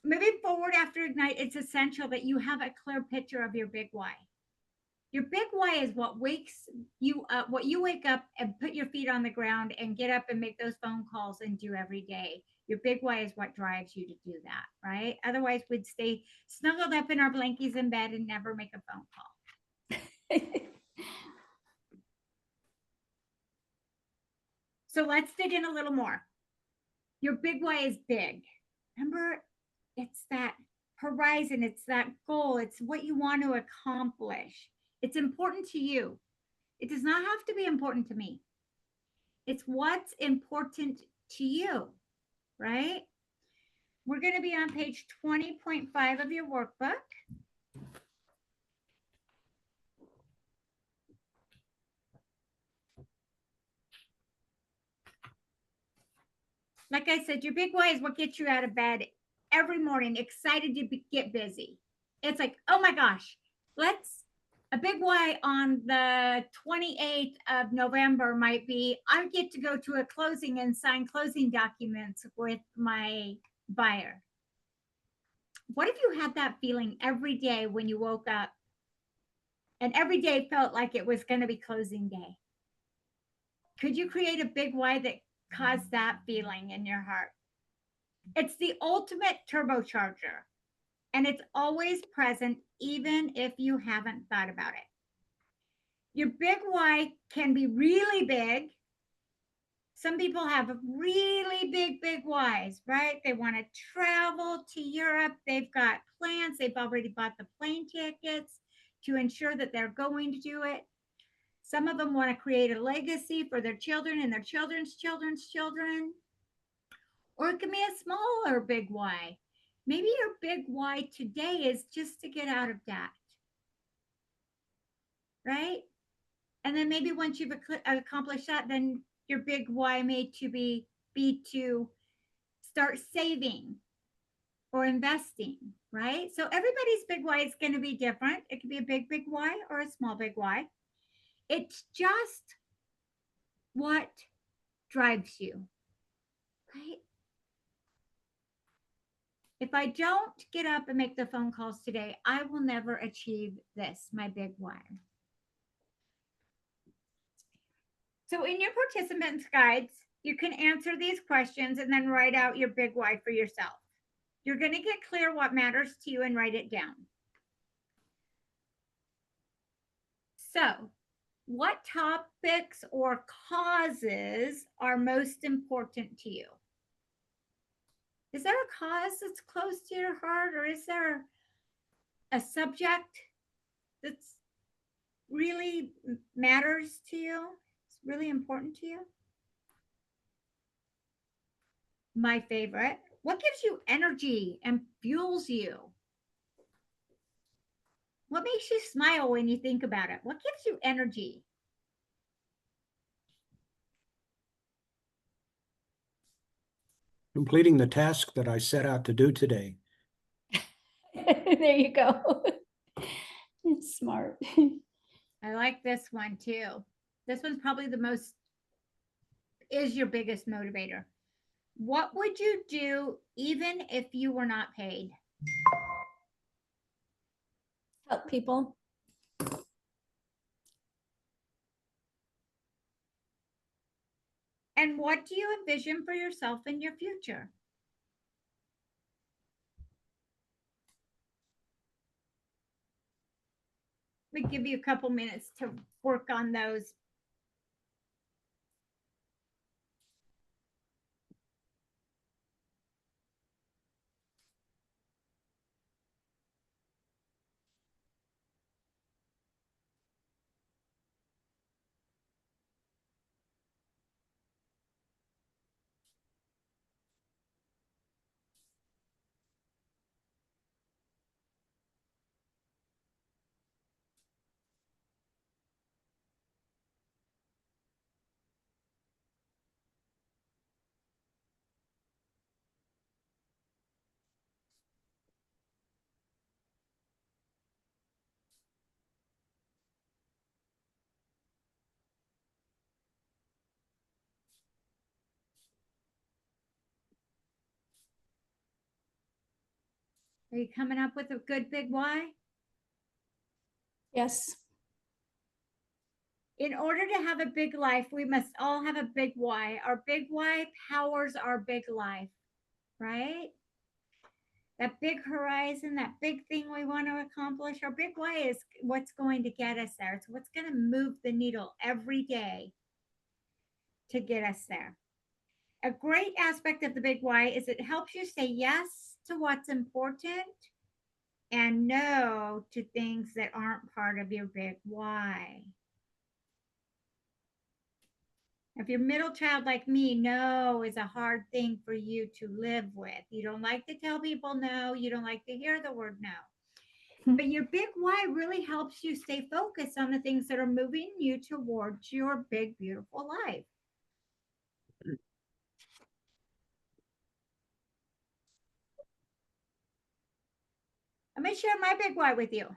Moving forward after Ignite, it's essential that you have a clear picture of your big why. Your big why is what wakes you up, what you wake up and put your feet on the ground and get up and make those phone calls and do every day. Your big why is what drives you to do that, right? Otherwise, we'd stay snuggled up in our blankies in bed and never make a phone call. So let's dig in a little more. Your big why is big. Remember, it's that horizon, it's that goal, it's what you want to accomplish. It's important to you. It does not have to be important to me. It's what's important to you, right? We're going to be on page 20.5 of your workbook. Like I said, your big why is what gets you out of bed every morning, excited to get busy. It's like, oh my gosh, a big why on the 28th of November might be, I get to go to a closing and sign closing documents with my buyer. What if you had that feeling every day when you woke up and every day felt like it was going to be closing day? Could you create a big why that caused that feeling in your heart? It's the ultimate turbocharger. And it's always present, even if you haven't thought about it. Your big why can be really big. Some people have really big whys, right? They want to travel to Europe. They've got plans. They've already bought the plane tickets to ensure that they're going to do it. Some of them want to create a legacy for their children and their children's children's children. Or it can be a smaller big why. Maybe your big why today is just to get out of debt, right? And then maybe once you've accomplished that, then your big why may to be to start saving or investing, right? So everybody's big why is going to be different. It could be a big why or a small big why. It's just what drives you, right? If I don't get up and make the phone calls today, I will never achieve this, my big why. So in your participants guides, you can answer these questions and then write out your big why for yourself. You're going to get clear what matters to you and write it down. So, what topics or causes are most important to you? Is there a cause that's close to your heart, or is there a subject that's really matters to you? It's really important to you? My favorite. What gives you energy and fuels you? What makes you smile when you think about it? What gives you energy? Completing the task that I set out to do today. There you go. It's smart. I like this one too. This one's probably is your biggest motivator. What would you do even if you were not paid? Help people. And what do you envision for yourself in your future? We give you a couple minutes to work on those. Are you coming up with a good big why? Yes. In order to have a big life, we must all have a big why. Our big why powers our big life, right? That big horizon, that big thing we want to accomplish. Our big why is what's going to get us there. It's what's going to move the needle every day to get us there. A great aspect of the big why is it helps you say yes to what's important and no to things that aren't part of your big why. If you're middle child like me, no is a hard thing for you to live with. You don't like to tell people no. You don't like to hear the word no. But your big why really helps you stay focused on the things that are moving you towards your big, beautiful life. I'm going to share my big why with you.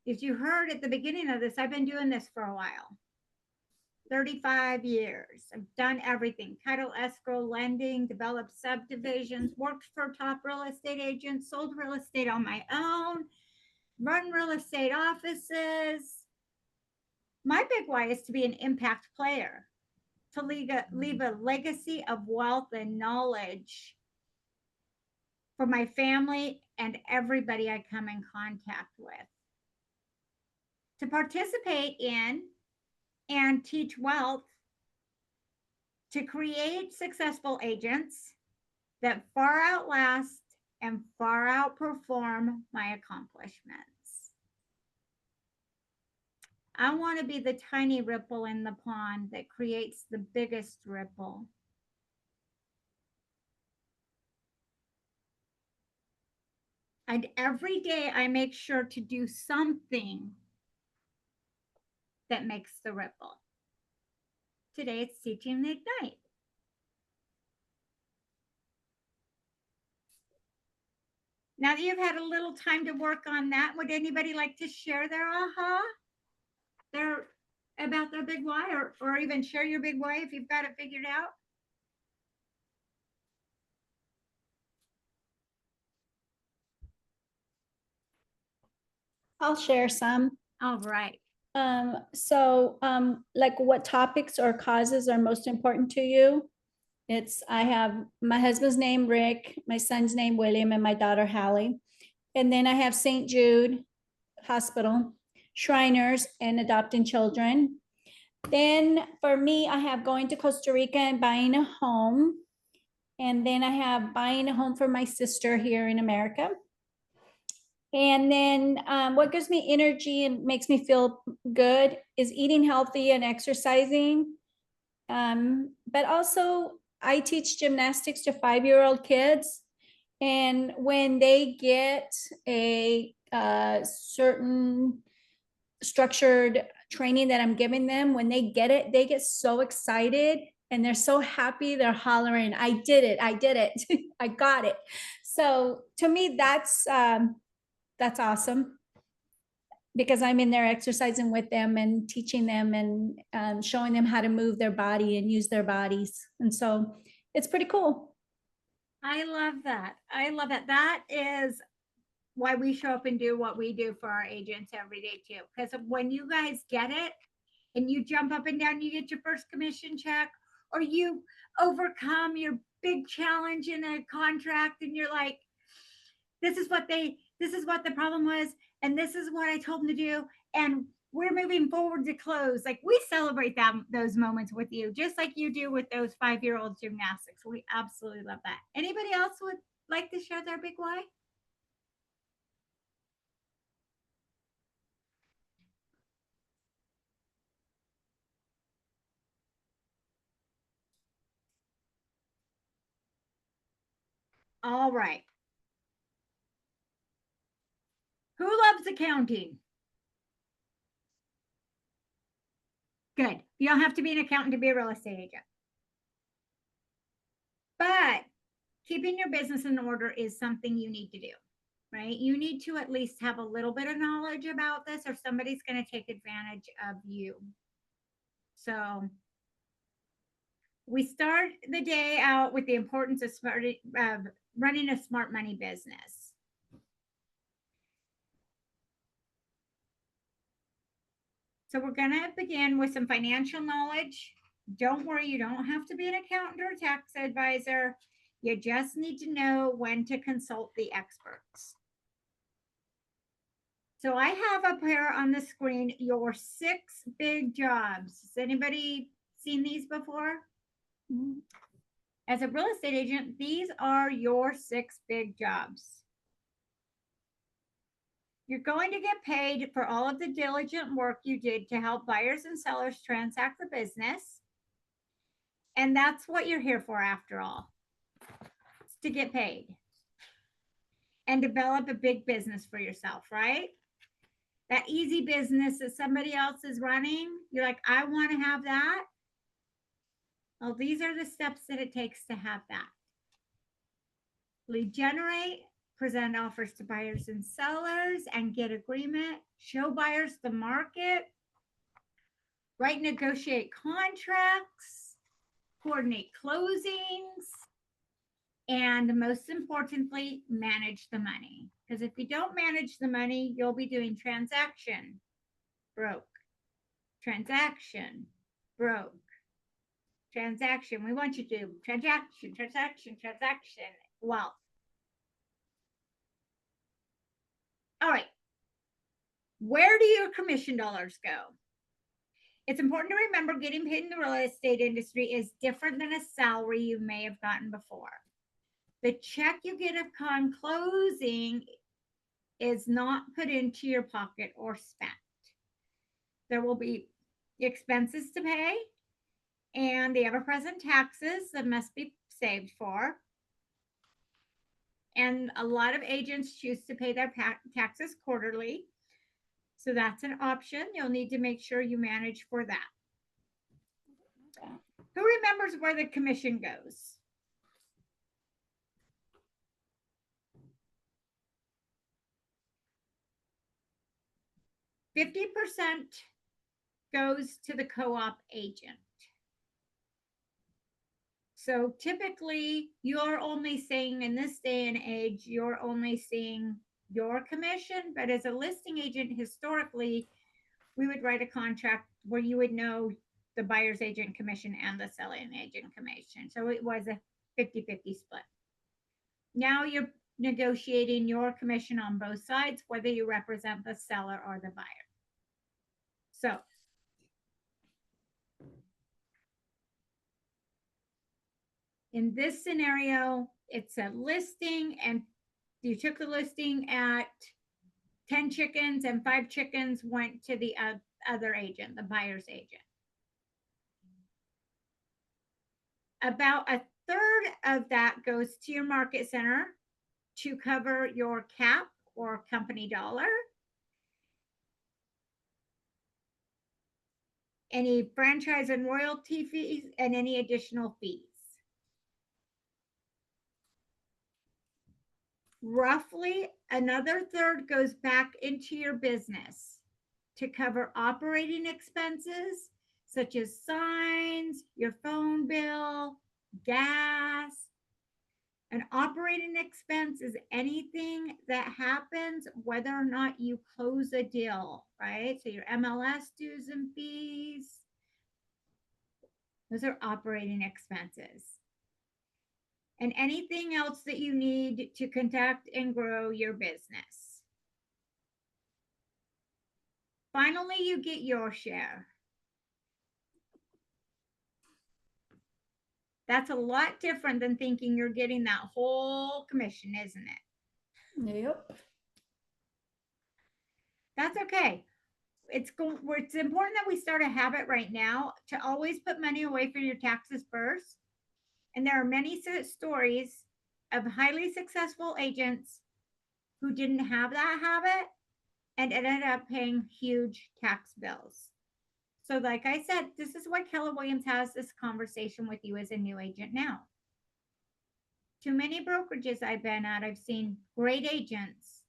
As you heard at the beginning of this, I've been doing this for a while. 35 years. I've done everything: title, escrow, lending, developed subdivisions, worked for top real estate agents, sold real estate on my own, run real estate offices. My big why is to be an impact player, to leave a legacy of wealth and knowledge for my family and everybody I come in contact with. To participate in and teach wealth, to create successful agents that far outlast and far outperform my accomplishments. I want to be the tiny ripple in the pond that creates the biggest ripple. And every day I make sure to do something that makes the ripple. Today it's teaching the Ignite. Now that you've had a little time to work on that, would anybody like to share their aha? About their big why, or even share your big why if you've got it figured out? I'll share some. All right. Like what topics or causes are most important to you? I have my husband's name, Rick, my son's name, William, and my daughter, Hallie. And then I have St. Jude Hospital, Shriners, and adopting children. Then for me, I have going to Costa Rica and buying a home. And then I have buying a home for my sister here in America. And then what gives me energy and makes me feel good is eating healthy and exercising. But also, I teach gymnastics to 5-year-old kids. And when they get a certain structured training that I'm giving them, when they get it, they get so excited and they're so happy. They're hollering, I did it, I did it, I got it. So to me, that's awesome because I'm in there exercising with them and teaching them and showing them how to move their body and use their bodies. And so it's pretty cool. I love that. I love it. That is why we show up and do what we do for our agents every day too. Because when you guys get it and you jump up and down, you get your first commission check, or you overcome your big challenge in a contract and you're like, this is what the problem was, and this is what I told them to do, and we're moving forward to close. Like, we celebrate those moments with you, just like you do with those 5-year-old gymnastics. We absolutely love that. Anybody else would like to share their big why? All right. Who loves accounting? Good. You don't have to be an accountant to be a real estate agent. But keeping your business in order is something you need to do, right? You need to at least have a little bit of knowledge about this, or somebody's going to take advantage of you. So we start the day out with the importance of running a smart money business. So we're going to begin with some financial knowledge. Don't worry, you don't have to be an accountant or a tax advisor. You just need to know when to consult the experts. So I have up here on the screen your 6 big jobs. Has anybody seen these before? As a real estate agent, these are your 6 big jobs. You're going to get paid for all of the diligent work you did to help buyers and sellers transact the business. And that's what you're here for after all. It's to get paid and develop a big business for yourself, right? That easy business that somebody else is running, you're like, I want to have that. Well, these are the steps that it takes to have that. Lead generate, present offers to buyers and sellers and get agreement, show buyers the market, write, negotiate contracts, coordinate closings, and most importantly, manage the money. Because if you don't manage the money, you'll be doing transaction, broke, transaction, broke, transaction. We want you to do transaction, transaction, transaction, wealth. All right. Where do your commission dollars go? It's important to remember getting paid in the real estate industry is different than a salary you may have gotten before. The check you get upon closing is not put into your pocket or spent. There will be expenses to pay and the ever-present taxes that must be saved for. And a lot of agents choose to pay their taxes quarterly. So that's an option. You'll need to make sure you manage for that. Who remembers where the commission goes? $50% goes to the co-op agent. So typically you're only seeing, in this day and age, you're only seeing your commission, but as a listing agent, historically, we would write a contract where you would know the buyer's agent commission and the selling agent commission. So it was a 50-50 split. Now you're negotiating your commission on both sides, whether you represent the seller or the buyer. So in this scenario, it's a listing and you took the listing at 10 chickens and 5 chickens went to the other agent, the buyer's agent. About a third of that goes to your market center to cover your cap or company dollar, any franchise and royalty fees, and any additional fees. Roughly another third goes back into your business to cover operating expenses such as signs, your phone bill, gas. An operating expense is anything that happens whether or not you close a deal, right? So your MLS dues and fees, those are operating expenses. And anything else that you need to conduct and grow your business. Finally, you get your share. That's a lot different than thinking you're getting that whole commission, isn't it? Yep. That's okay. It's important that we start a habit right now to always put money away for your taxes first. And there are many stories of highly successful agents who didn't have that habit and ended up paying huge tax bills. So like I said, this is why Keller Williams has this conversation with you as a new agent now. Too many brokerages I've been at, I've seen great agents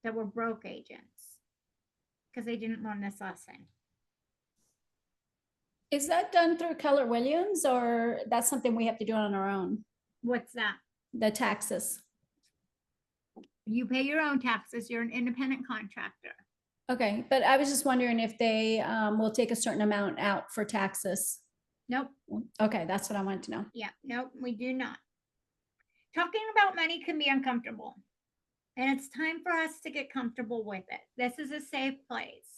that were broke agents because they didn't learn this lesson. Is that done through Keller Williams or that's something we have to do on our own? What's that? The taxes. You pay your own taxes. You're an independent contractor. Okay, but I was just wondering if they will take a certain amount out for taxes. Nope. Okay, that's what I wanted to know. Yeah, nope, we do not. Talking about money can be uncomfortable. And it's time for us to get comfortable with it. This is a safe place.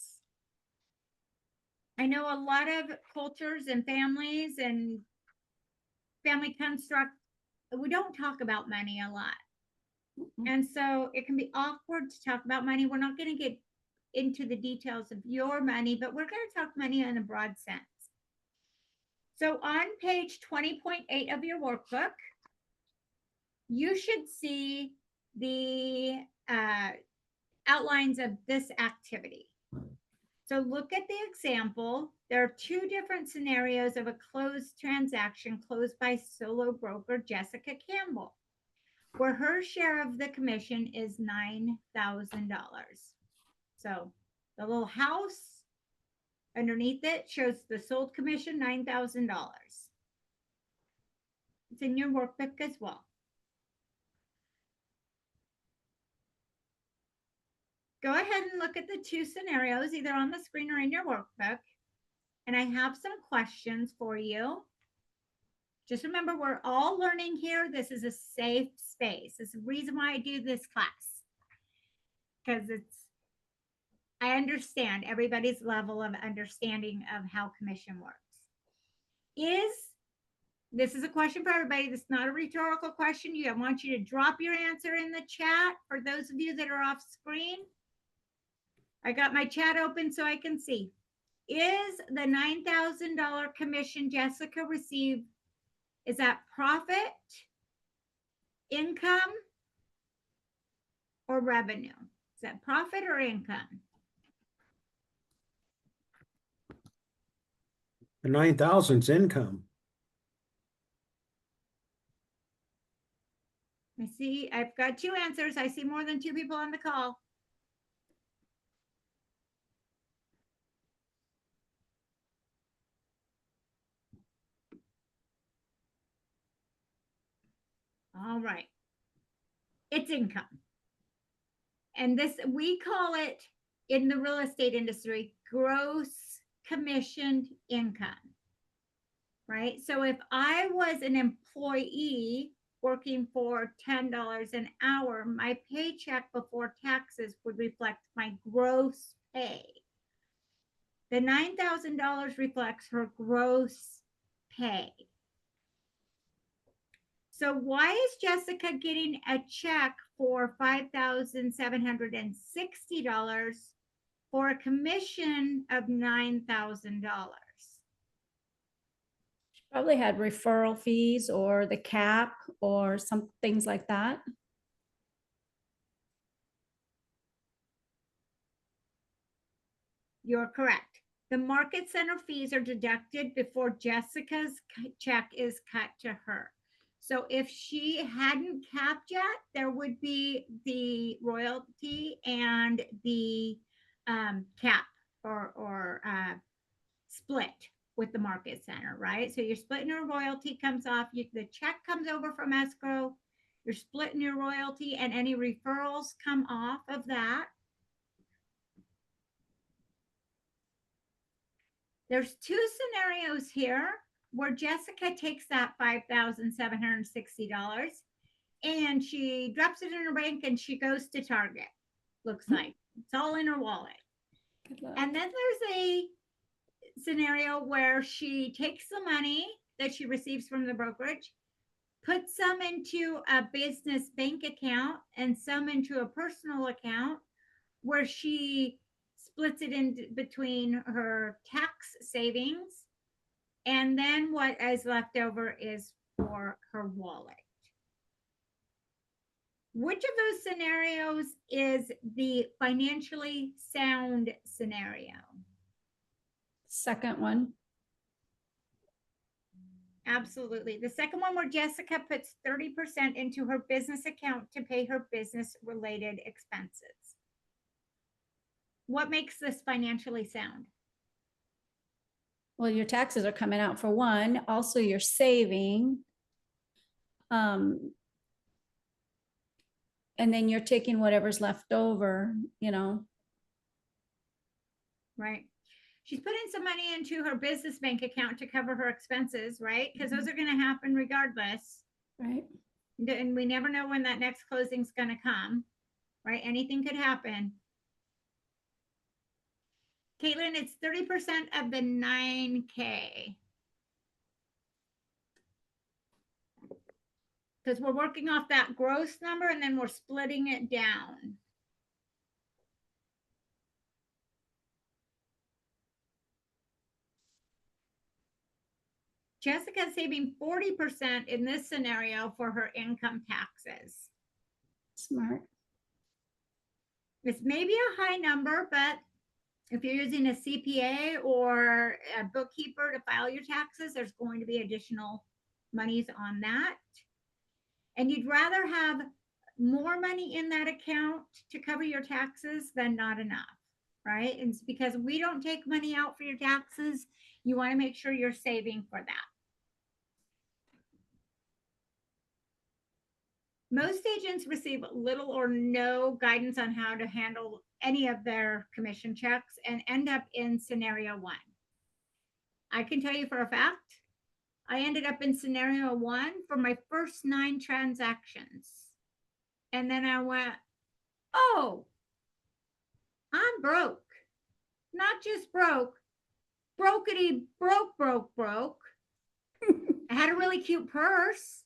I know a lot of cultures and families and family construct, we don't talk about money a lot. And so it can be awkward to talk about money. We're not going to get into the details of your money, but we're going to talk money in a broad sense. So on page 20.8 of your workbook, you should see the outlines of this activity. So look at the example. There are 2 different scenarios of a closed transaction closed by solo broker Jessica Campbell, where her share of the commission is $9,000. So the little house underneath it shows the sold commission, $9,000. It's in your workbook as well. Go ahead and look at the 2 scenarios, either on the screen or in your workbook. And I have some questions for you. Just remember, we're all learning here. This is a safe space. This is the reason why I do this class. Because I understand everybody's level of understanding of how commission works. This is a question for everybody. This is not a rhetorical question. I want you to drop your answer in the chat for those of you that are off screen. I got my chat open so I can see. Is the $9,000 commission Jessica received, is that profit, income, or revenue? Is that profit or income? The 9,000's income. I see, I've got 2 answers. I see more than 2 people on the call. All right. It's income. And this, we call it in the real estate industry, gross commissioned income, right? So if I was an employee working for $10 an hour, my paycheck before taxes would reflect my gross pay. The $9,000 reflects her gross pay. So why is Jessica getting a check for $5,760 for a commission of $9,000? Probably had referral fees or the cap or some things like that. You're correct. The market center fees are deducted before Jessica's check is cut to her. So if she hadn't capped yet, there would be the royalty and the cap or split with the market center, right? So you're splitting your royalty comes off, the check comes over from escrow, you're splitting your royalty and any referrals come off of that. There's two scenarios here where Jessica takes that $5,760 and she drops it in her bank and she goes to Target. Looks like it's all in her wallet. And then there's a scenario where she takes the money that she receives from the brokerage, puts some into a business bank account and some into a personal account where she splits it in between her tax savings, and then what is left over is for her wallet. Which of those scenarios is the financially sound scenario? Second one. Absolutely. The second one where Jessica puts 30% into her business account to pay her business related expenses. What makes this financially sound? Well, your taxes are coming out for one. Also, you're saving. And then you're taking whatever's left over, you know. Right. She's putting some money into her business bank account to cover her expenses, right? Because those are going to happen regardless. Right. And we never know when that next closing is going to come, right? Anything could happen. Caitlin, it's 30% of the 9K. Because we're working off that gross number and then we're splitting it down. Jessica's saving 40% in this scenario for her income taxes. Smart. This may be a high number, but if you're using a CPA or a bookkeeper to file your taxes, there's going to be additional monies on that. And you'd rather have more money in that account to cover your taxes than not enough, right? And it's because we don't take money out for your taxes. You want to make sure you're saving for that. Most agents receive little or no guidance on how to handle any of their commission checks and end up in scenario one. I can tell you for a fact, I ended up in scenario one for my first 9 transactions. And then I went, oh, I'm broke. Not just broke, brokety broke. I had a really cute purse,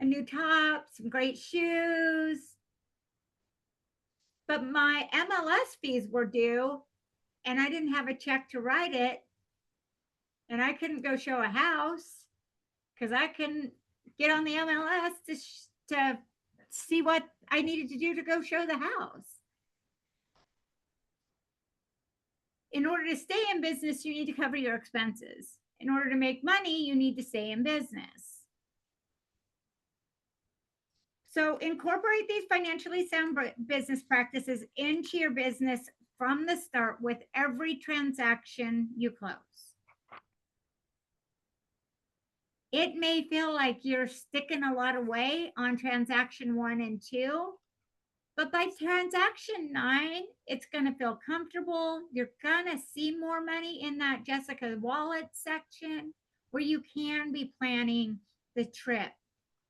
a new top, some great shoes. But my MLS fees were due and I didn't have a check to write it. And I couldn't go show a house because I couldn't get on the MLS to see what I needed to do to go show the house. In order to stay in business, you need to cover your expenses. In order to make money, you need to stay in business. So incorporate these financially sound business practices into your business from the start with every transaction you close. It may feel like you're sticking a lot of weight on transaction 1 and 2, But by transaction 9, it's going to feel comfortable. You're going to see more money in that Jessica wallet section where you can be planning the trip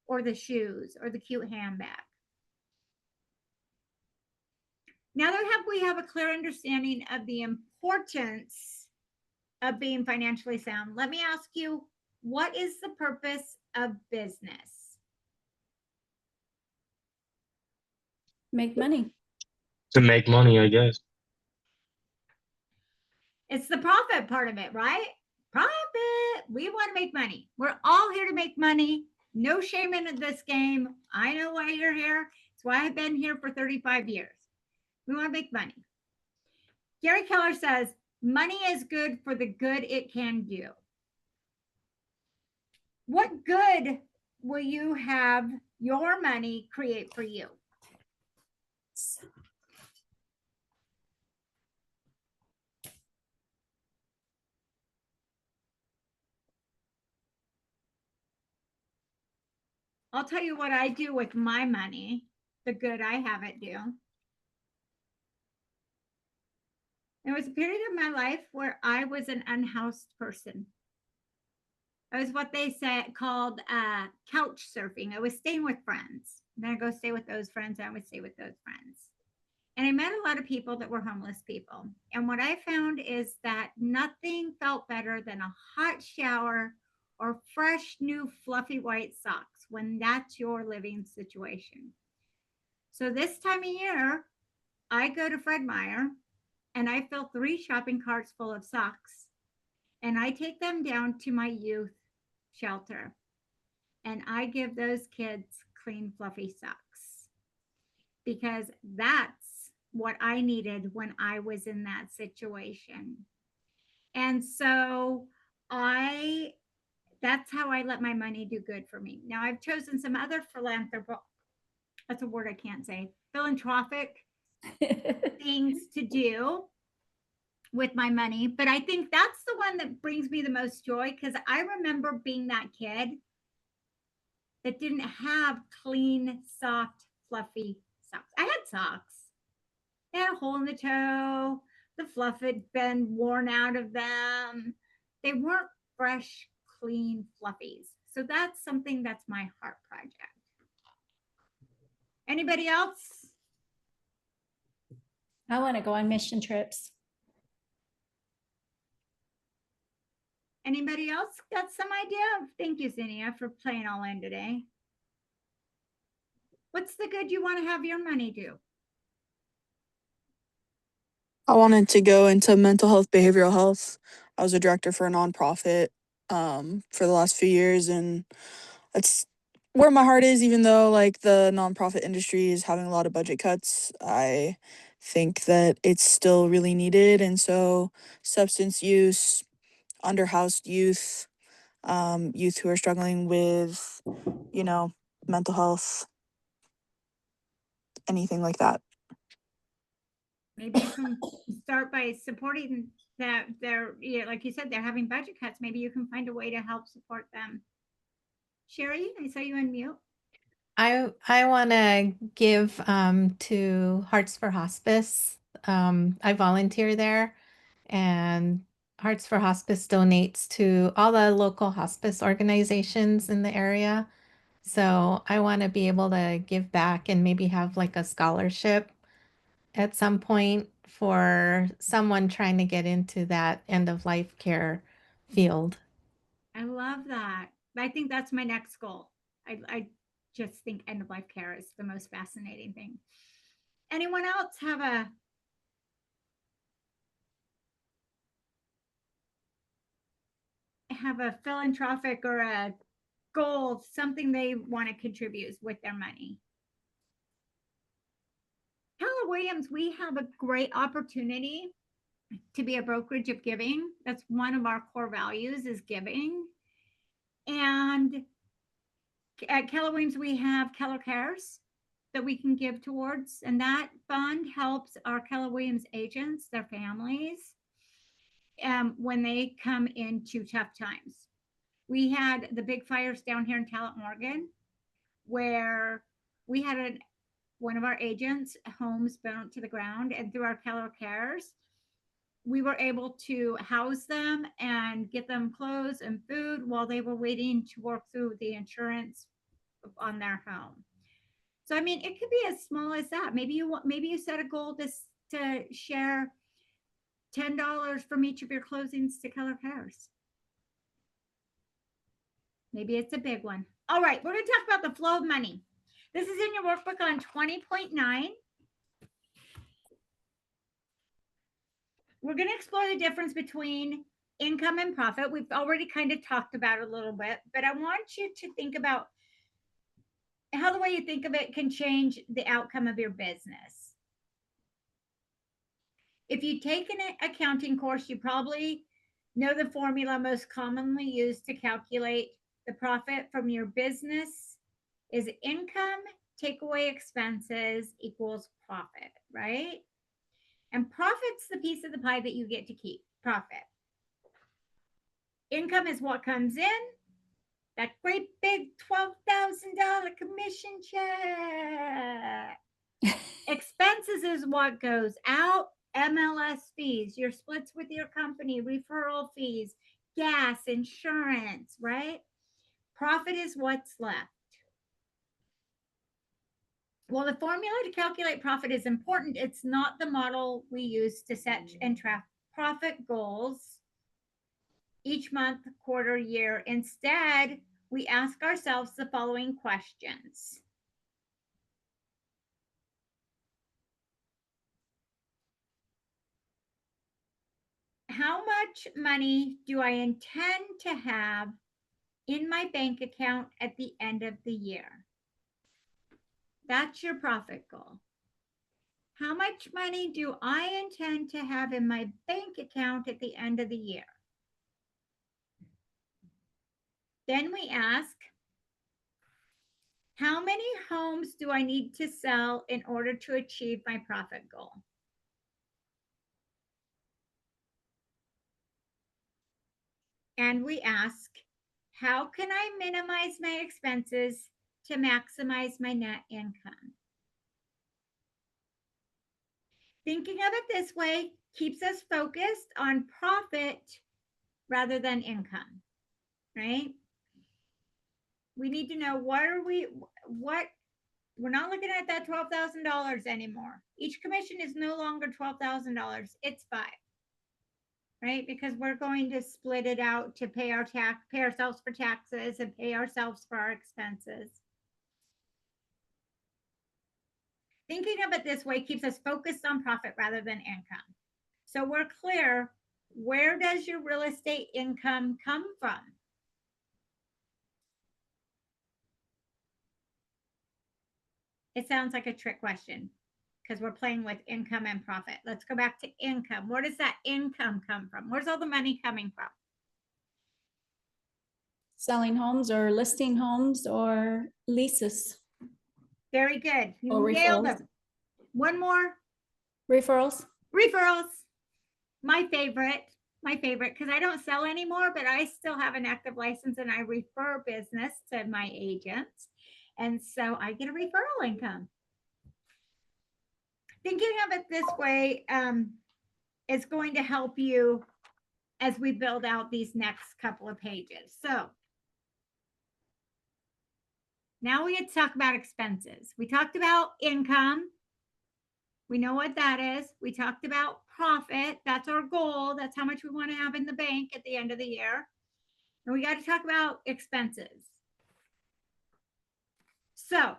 or the shoes or the cute handbag. Now that we have a clear understanding of the importance of being financially sound, let me ask you, what is the purpose of business? Make money. To make money, I guess. It's the profit part of it, right? Profit. We want to make money. We're all here to make money. No shame in this game. I know why you're here. It's why I've been here for 35 years. We want to make money. Gary Keller says, money is good for the good it can do. What good will you have your money create for you? I'll tell you what I do with my money, the good I have it do. There was a period of my life where I was an unhoused person. I was what they said called couch surfing. I was staying with friends. Then I go stay with those friends. I would stay with those friends. And I met a lot of people that were homeless people. And what I found is that nothing felt better than a hot shower or fresh, new, fluffy white socks when that's your living situation. So this time of year, I go to Fred Meyer and I fill 3 shopping carts full of socks. And I take them down to my youth shelter. And I give those kids clean, fluffy socks. Because that's what I needed when I was in that situation. And so that's how I let my money do good for me. Now I've chosen some other that's a word I can't say, philanthropic things to do with my money. But I think that's the one that brings me the most joy, because I remember being that kid that didn't have clean, soft, fluffy socks. I had socks. They had a hole in the toe. The fluff had been worn out of them. They weren't fresh, clean fluffies. So that's something that's my heart project. Anybody else? I want to go on mission trips. Anybody else got some idea? Thank you, Zinnia, for playing all in today. What's the good you want to have your money do? I wanted to go into mental health, behavioral health. I was a director for a nonprofit for the last few years, and that's where my heart is. Even though like the nonprofit industry is having a lot of budget cuts, I think that it's still really needed. And so substance use, underhoused youth, youth who are struggling with, mental health, anything like that. Maybe you can start by supporting that like you said, they're having budget cuts. Maybe you can find a way to help support them. Sherry, I saw you unmute. I want to give to Hearts for Hospice. I volunteer there, and Hearts for Hospice donates to all the local hospice organizations in the area. So I want to be able to give back and maybe have like a scholarship at some point for someone trying to get into that end of life care field. I love that. I think that's my next goal. I just think end of life care is the most fascinating thing. Anyone else have a philanthropic or a goal, something they want to contribute with their money? Keller Williams, we have a great opportunity to be a brokerage of giving. That's one of our core values, is giving. And at Keller Williams, we have Keller Cares that we can give towards, and that fund helps our Keller Williams agents, their families, when they come into tough times. We had the big fires down here in Talent, Oregon, where we had one of our agents' homes burnt to the ground, and through our Keller Cares, we were able to house them and get them clothes and food while they were waiting to work through the insurance on their home. So I mean, it could be as small as that. Maybe you set a goal to share $10 from each of your closings to Keller Cares. Maybe it's a big one. All right, we're going to talk about the flow of money. This is in your workbook on 20.9. We're going to explore the difference between income and profit. We've already kind of talked about it a little bit, but I want you to think about how the way you think of it can change the outcome of your business. If you take an accounting course, you probably know the formula most commonly used to calculate the profit from your business is income, take away expenses equals profit, right? And profit's the piece of the pie that you get to keep, profit. Income is what comes in, that great big $12,000 commission check. Expenses is what goes out, MLS fees, your splits with your company, referral fees, gas, insurance, right? Profit is what's left. While the formula to calculate profit is important, it's not the model we use to set and track profit goals each month, quarter, year. Instead, we ask ourselves the following questions. How much money do I intend to have in my bank account at the end of the year? That's your profit goal. How much money do I intend to have in my bank account at the end of the year? Then we ask, how many homes do I need to sell in order to achieve my profit goal? And we ask, how can I minimize my expenses to maximize my net income? Thinking of it this way keeps us focused on profit rather than income, right? We need to know we're not looking at that $12,000 anymore. Each commission is no longer $12,000, it's $5,000, right? Because we're going to split it out to pay ourselves for taxes and pay ourselves for our expenses. Thinking of it this way keeps us focused on profit rather than income. So we're clear, where does your real estate income come from? It sounds like a trick question because we're playing with income and profit. Let's go back to income. Where does that income come from? Where's all the money coming from? Selling homes or listing homes or leases. Very good. You Or nailed referrals. it. One more. Referrals. Referrals. My favorite, because I don't sell anymore, but I still have an active license and I refer business to my agents. And so I get a referral income. Thinking of it this way is going to help you as we build out these next couple of pages. So now we get to talk about expenses. We talked about income. We know what that is. We talked about profit. That's our goal. That's how much we want to have in the bank at the end of the year. And we got to talk about expenses. So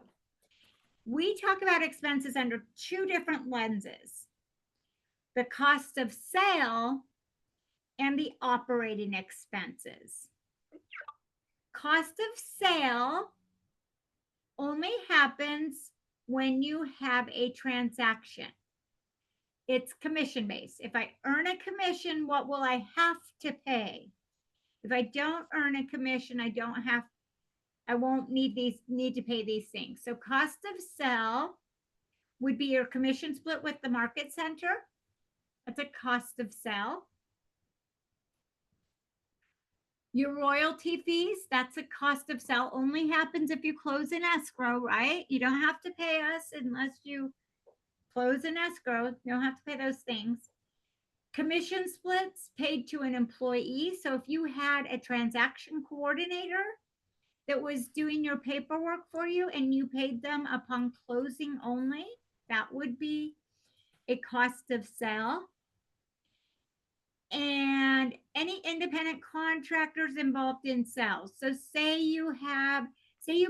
we talk about expenses under two different lenses: the cost of sale and the operating expenses. Cost of sale only happens when you have a transaction. It's commission based. If I earn a commission, what will I have to pay? If I don't earn a commission, I won't need to pay these things. So cost of sale would be your commission split with the market center. That's a cost of sale. Your royalty fees, that's a cost of sale, only happens if you close an escrow, right? You don't have to pay us unless you close an escrow. You don't have to pay those things. Commission splits paid to an employee. So if you had a transaction coordinator that was doing your paperwork for you and you paid them upon closing only, that would be a cost of sale. And any independent contractors involved in sales. So say you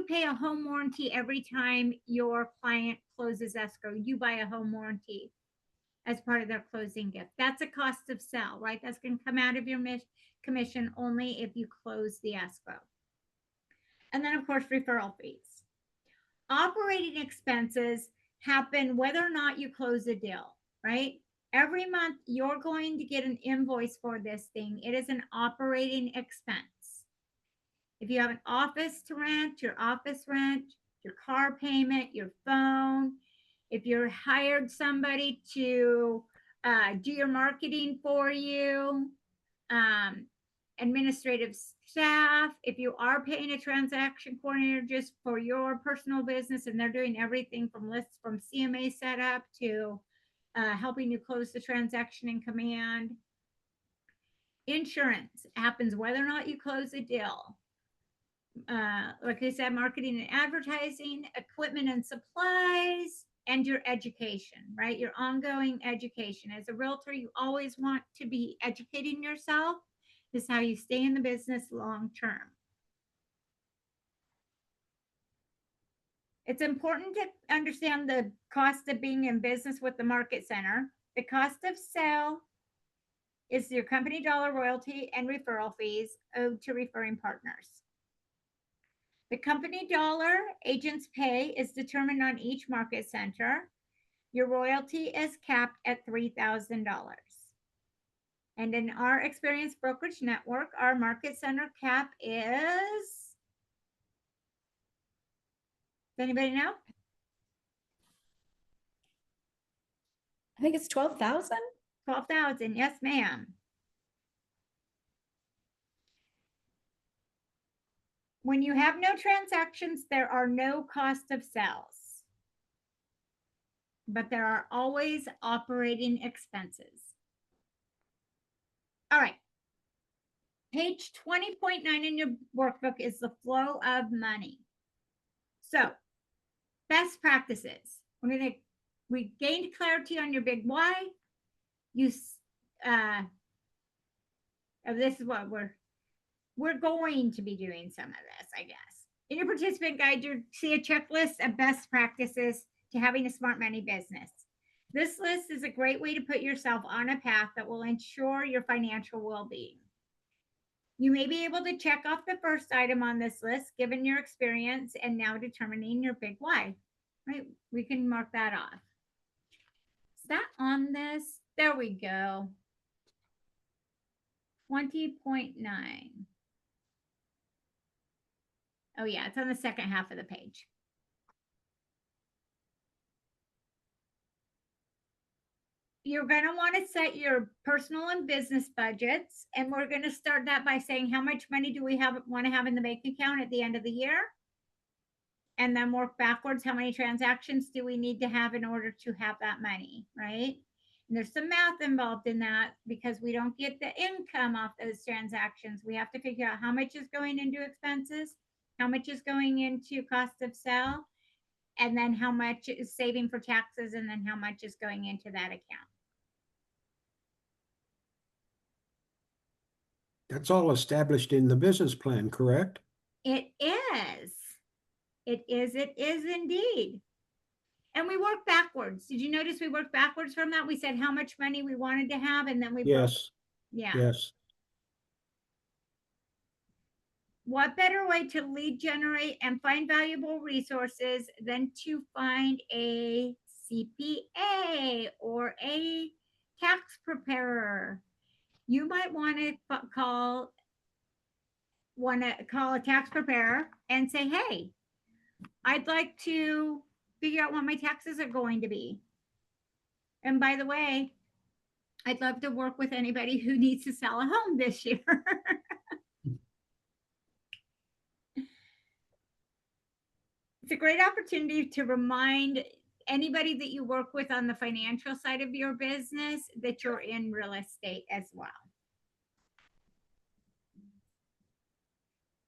pay a home warranty every time your client closes escrow, you buy a home warranty as part of their closing gift. That's a cost of sale, right? That's going to come out of your commission only if you close the escrow. And then of course, referral fees. Operating expenses happen whether or not you close a deal, right? Every month you're going to get an invoice for this thing. It is an operating expense. If you have an office to rent, your office rent, your car payment, your phone, if you're hired somebody to do your marketing for you, administrative staff, if you are paying a transaction coordinator just for your personal business and they're doing everything from lists from CMA setup to helping you close the transaction in command. Insurance happens whether or not you close a deal. Like I said, marketing and advertising, equipment and supplies, and your education, right? Your ongoing education. As a realtor, you always want to be educating yourself. This is how you stay in the business long term. It's important to understand the cost of being in business with the market center. The cost of sale is your company dollar royalty and referral fees owed to referring partners. The company dollar agents pay is determined on each market center. Your royalty is capped at $3,000. And in our Experience Brokerage Network, our market center cap is, does anybody know? I think it's 12,000. 12,000, yes, ma'am. When you have no transactions, there are no cost of sales, but there are always operating expenses. All right. Page 20.9 in your workbook is the flow of money. So, best practices. We gained clarity on your big why. This is what we're going to be doing some of this, I guess. In your participant guide, you see a checklist of best practices to having a smart money business. This list is a great way to put yourself on a path that will ensure your financial well-being. You may be able to check off the first item on this list, given your experience and now determining your big why, right? We can mark that off. Is that on this? There we go. 20.9. Oh yeah, it's on the second half of the page. You're going to want to set your personal and business budgets. And we're going to start that by saying, how much money do we want to have in the bank account at the end of the year? And then work backwards. How many transactions do we need to have in order to have that money, right? And there's some math involved in that because we don't get the income off those transactions. We have to figure out how much is going into expenses, how much is going into cost of sale, and then how much is saving for taxes, and then how much is going into that account. That's all established in the business plan, correct? It is. It is indeed. And we work backwards. Did you notice we worked backwards from that? We said how much money we wanted to have, and then we Yes. Yeah. Yes. What better way to lead generate and find valuable resources than to find a CPA or a tax preparer? You might want to call a tax preparer and say, hey, I'd like to figure out what my taxes are going to be. And by the way, I'd love to work with anybody who needs to sell a home this year. It's a great opportunity to remind anybody that you work with on the financial side of your business that you're in real estate as well.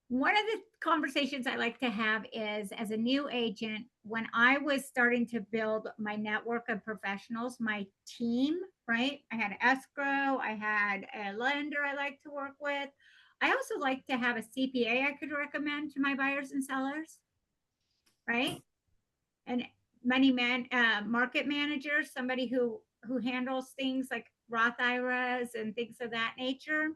One of the conversations I like to have is, as a new agent, when I was starting to build my network of professionals, my team, right? I had escrow, I had a lender I like to work with. I also like to have a CPA I could recommend to my buyers and sellers, right? And market manager, somebody who handles things like Roth IRAs and things of that nature.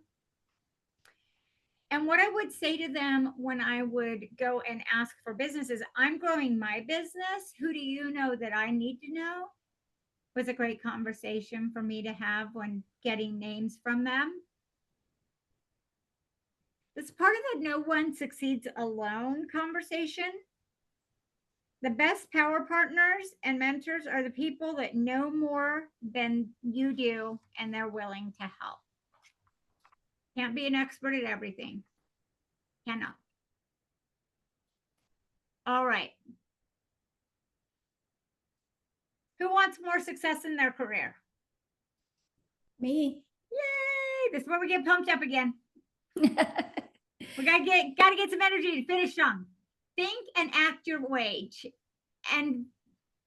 And what I would say to them when I would go and ask for businesses, I'm growing my business. Who do you know that I need to know? Was a great conversation for me to have when getting names from them. It's part of the no one succeeds alone conversation. The best power partners and mentors are the people that know more than you do and they're willing to help. Can't be an expert at everything. Cannot. All right. Who wants more success in their career? Me. Yay! This is where we get pumped up again. We gotta get some energy to finish strong. Think and act your wage, and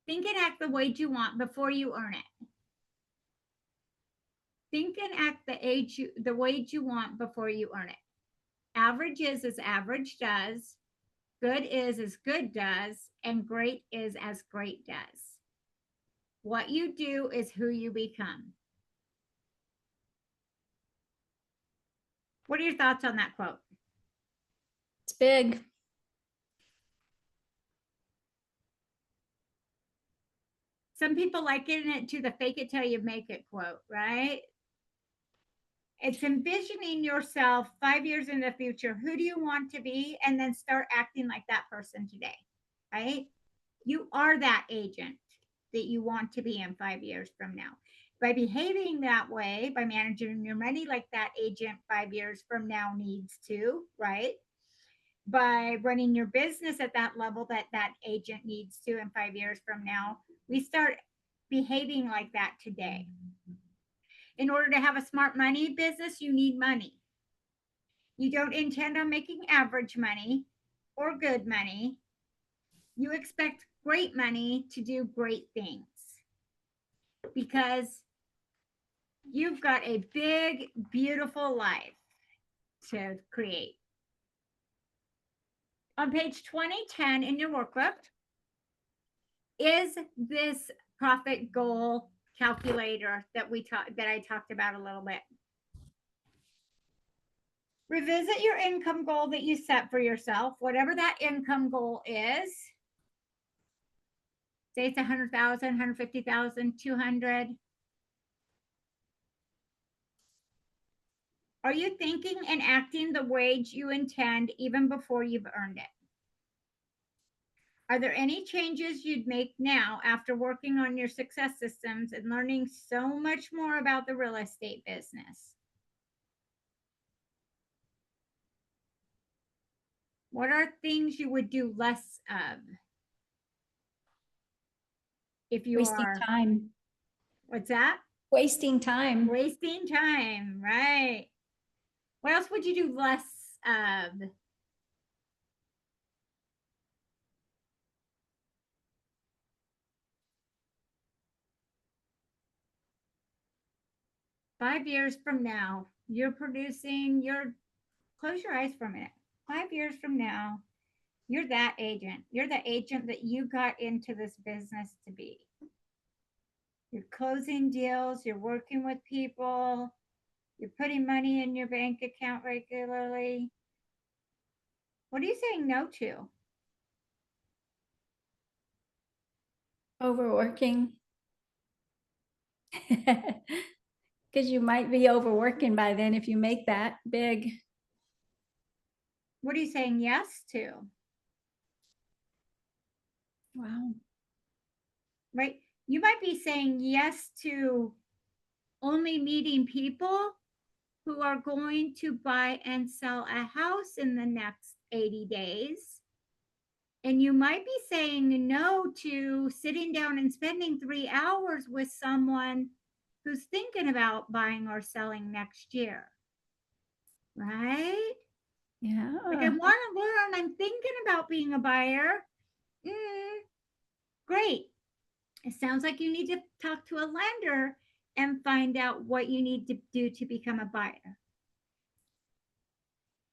think and act the wage you want before you earn it. Think and act the wage you want before you earn it. Average is as average does. Good is as good does, and great is as great does. What you do is who you become. What are your thoughts on that quote? It's big. Some people liken it to the fake it till you make it quote, right? It's envisioning yourself 5 years in the future. Who do you want to be? And then start acting like that person today, right? You are that agent that you want to be in 5 years from now. By behaving that way, by managing your money like that agent 5 years from now needs to, right? By running your business at that level that agent needs to in 5 years from now, we start behaving like that today. In order to have a smart money business, you need money. You don't intend on making average money or good money. You expect great money to do great things because you've got a big, beautiful life to create. On page 2010 in your workbook is this profit goal calculator that I talked about a little bit. Revisit your income goal that you set for yourself, whatever that income goal is. Say it's 100,000, 150,000, 200. Are you thinking and acting the wage you intend even before you've earned it? Are there any changes you'd make now after working on your success systems and learning so much more about the real estate business? What are things you would do less of? If you Wasting are time. What's that? Wasting time. Wasting time, right? What else would you do less of? Five years from now, you're producing close your eyes for a minute. 5 years from now, you're that agent. You're the agent that you got into this business to be. You're closing deals, you're working with people, you're putting money in your bank account regularly. What are you saying no to? Overworking. Because you might be overworking by then if you make that big. What are you saying yes to? Wow. Right? You might be saying yes to only meeting people who are going to buy and sell a house in the next 80 days. And you might be saying no to sitting down and spending 3 hours with someone who's thinking about buying or selling next year. Right? Yeah. Like, I want to learn, I'm thinking about being a buyer. Great. It sounds like you need to talk to a lender and find out what you need to do to become a buyer.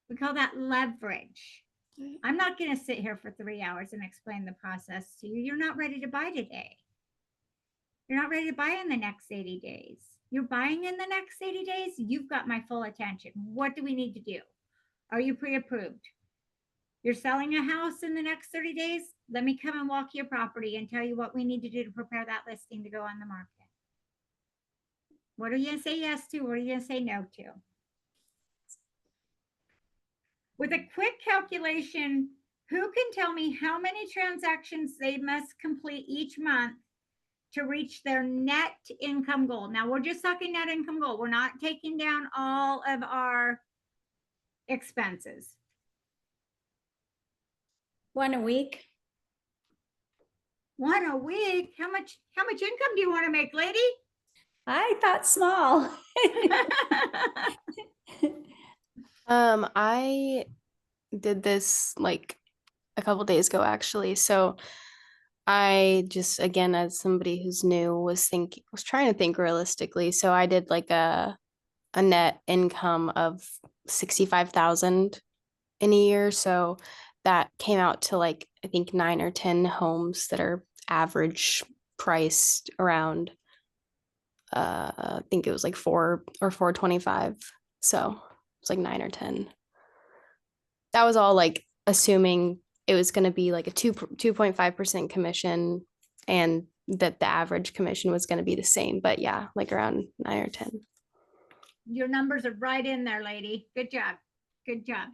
We call that leverage. I'm not going to sit here for 3 hours and explain the process to you. You're not ready to buy today. You're not ready to buy in the next 80 days. You're buying in the next 80 days. You've got my full attention. What do we need to do? Are you pre-approved? You're selling a house in the next 30 days? Let me come and walk your property and tell you what we need to do to prepare that listing to go on the market. What are you going to say yes to? What are you going to say no to? With a quick calculation, who can tell me how many transactions they must complete each month to reach their net income goal? Now, we're just talking net income goal. We're not taking down all of our expenses. 1 a week. 1 a week? How much income do you want to make, lady? I thought small. I did this like a couple days ago actually. So I just, again, as somebody who's new, was trying to think realistically. So I did like a net income of 65,000 in a year. So that came out to like, I think 9 or 10 homes that are average priced around, I think it was like 4 or 425. So it's like 9 or 10. That was all like assuming it was going to be like a 2.5% commission and that the average commission was going to be the same. But yeah, like around 9 or 10. Your numbers are right in there, lady. Good job. Good job.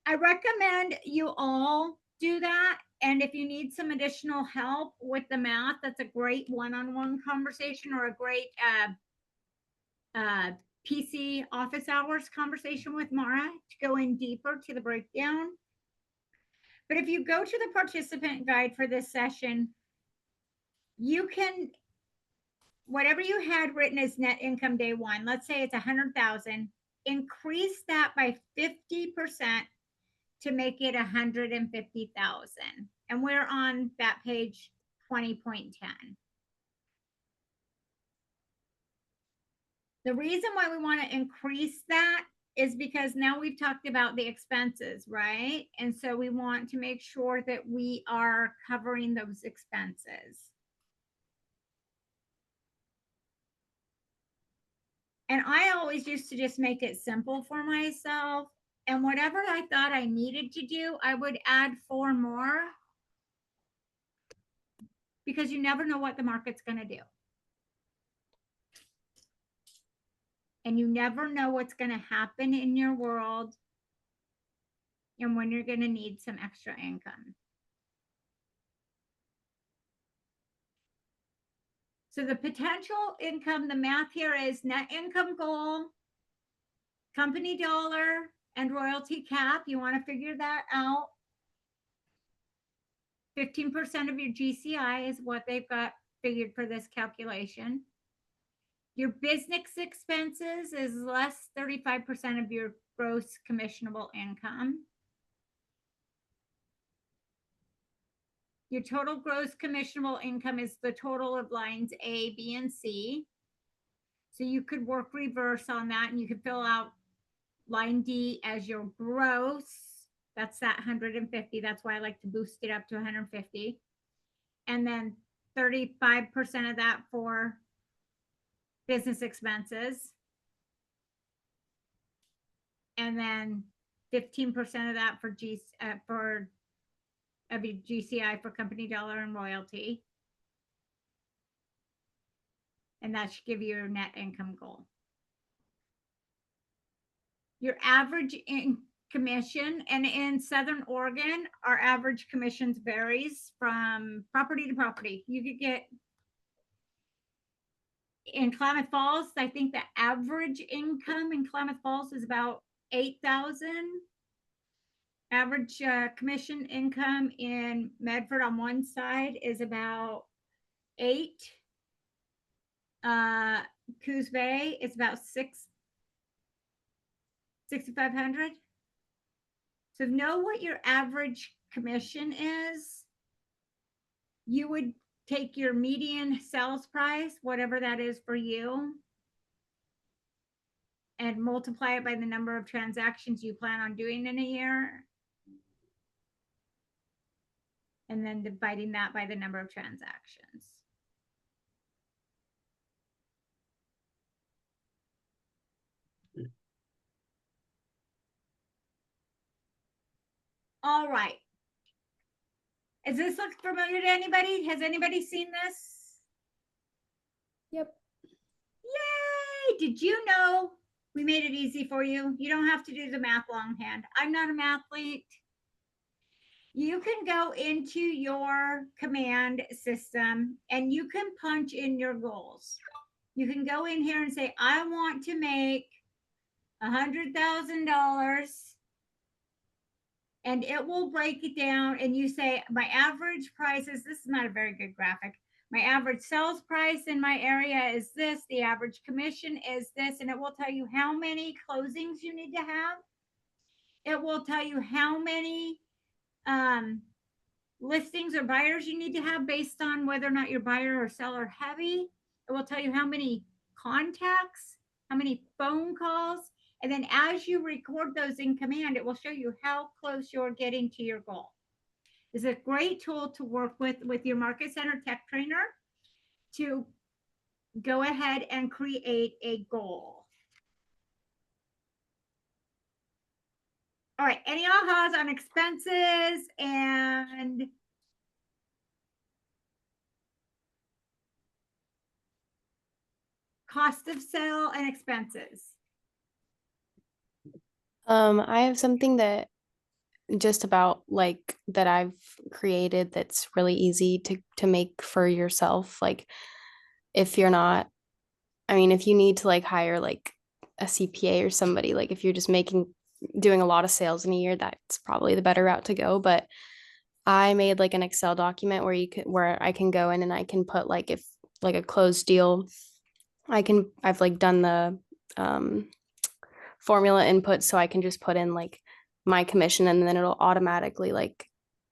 I recommend you all do that. And if you need some additional help with the math, that's a great one-on-one conversation or a great PC office hours conversation with Mara to go in deeper to the breakdown. But if you go to the participant guide for this session, you can, whatever you had written as net income day one, let's say it's 100,000, increase that by 50% to make it 150,000. And we're on that page 20.10. The reason why we want to increase that is because now we've talked about the expenses, right? And so we want to make sure that we are covering those expenses. And I always used to just make it simple for myself. And whatever I thought I needed to do, I would add 4 more. Because you never know what the market's going to do. And you never know what's going to happen in your world and when you're going to need some extra income. So the potential income, the math here is net income goal, company dollar, and royalty cap. You want to figure that out. 15% of your GCI is what they've got figured for this calculation. Your business expenses is less 35% of your gross commissionable income. Your total gross commissionable income is the total of lines A, B, and C. So you could work reverse on that and you could fill out line D as your gross. That's that 150. That's why I like to boost it up to 150. And then 35% of that for business expenses. And then 15% of that for GCI for company dollar and royalty. And that should give you your net income goal. Your average commission, and in Southern Oregon, our average commissions varies from property to property. You could get in Klamath Falls, I think the average income in Klamath Falls is about 8,000. Average commission income in Medford on one side is about 8. Coos Bay is about 6,500. So know what your average commission is. You would take your median sales price, whatever that is for you, and multiply it by the number of transactions you plan on doing in a year. And then dividing that by the number of transactions. All right. Does this look familiar to anybody? Has anybody seen this? Yep. Yay! Did you know we made it easy for you? You don't have to do the math longhand. I'm not a mathlete. You can go into your command system and you can punch in your goals. You can go in here and say, I want to make $100,000, and it will break it down. And you say, my average price is, this is not a very good graphic. My average sales price in my area is this. The average commission is this. And it will tell you how many closings you need to have. It will tell you how many listings or buyers you need to have based on whether or not you're buyer or seller heavy. It will tell you how many contacts, how many phone calls. And then as you record those in command, it will show you how close you're getting to your goal. It's a great tool to work with your Market Center Tech Trainer to go ahead and create a goal. All right, any ahas on expenses and cost of sale and expenses? I have something that just about like that I've created that's really easy to make for yourself. Like if you're not, I mean, if you need to like hire like a CPA or somebody, like if you're just doing a lot of sales in a year, that's probably the better route to go. But I made like an Excel document where I can go in and I can put like if like a closed deal, I've like done the formula input, so I can just put in like my commission and then it'll automatically like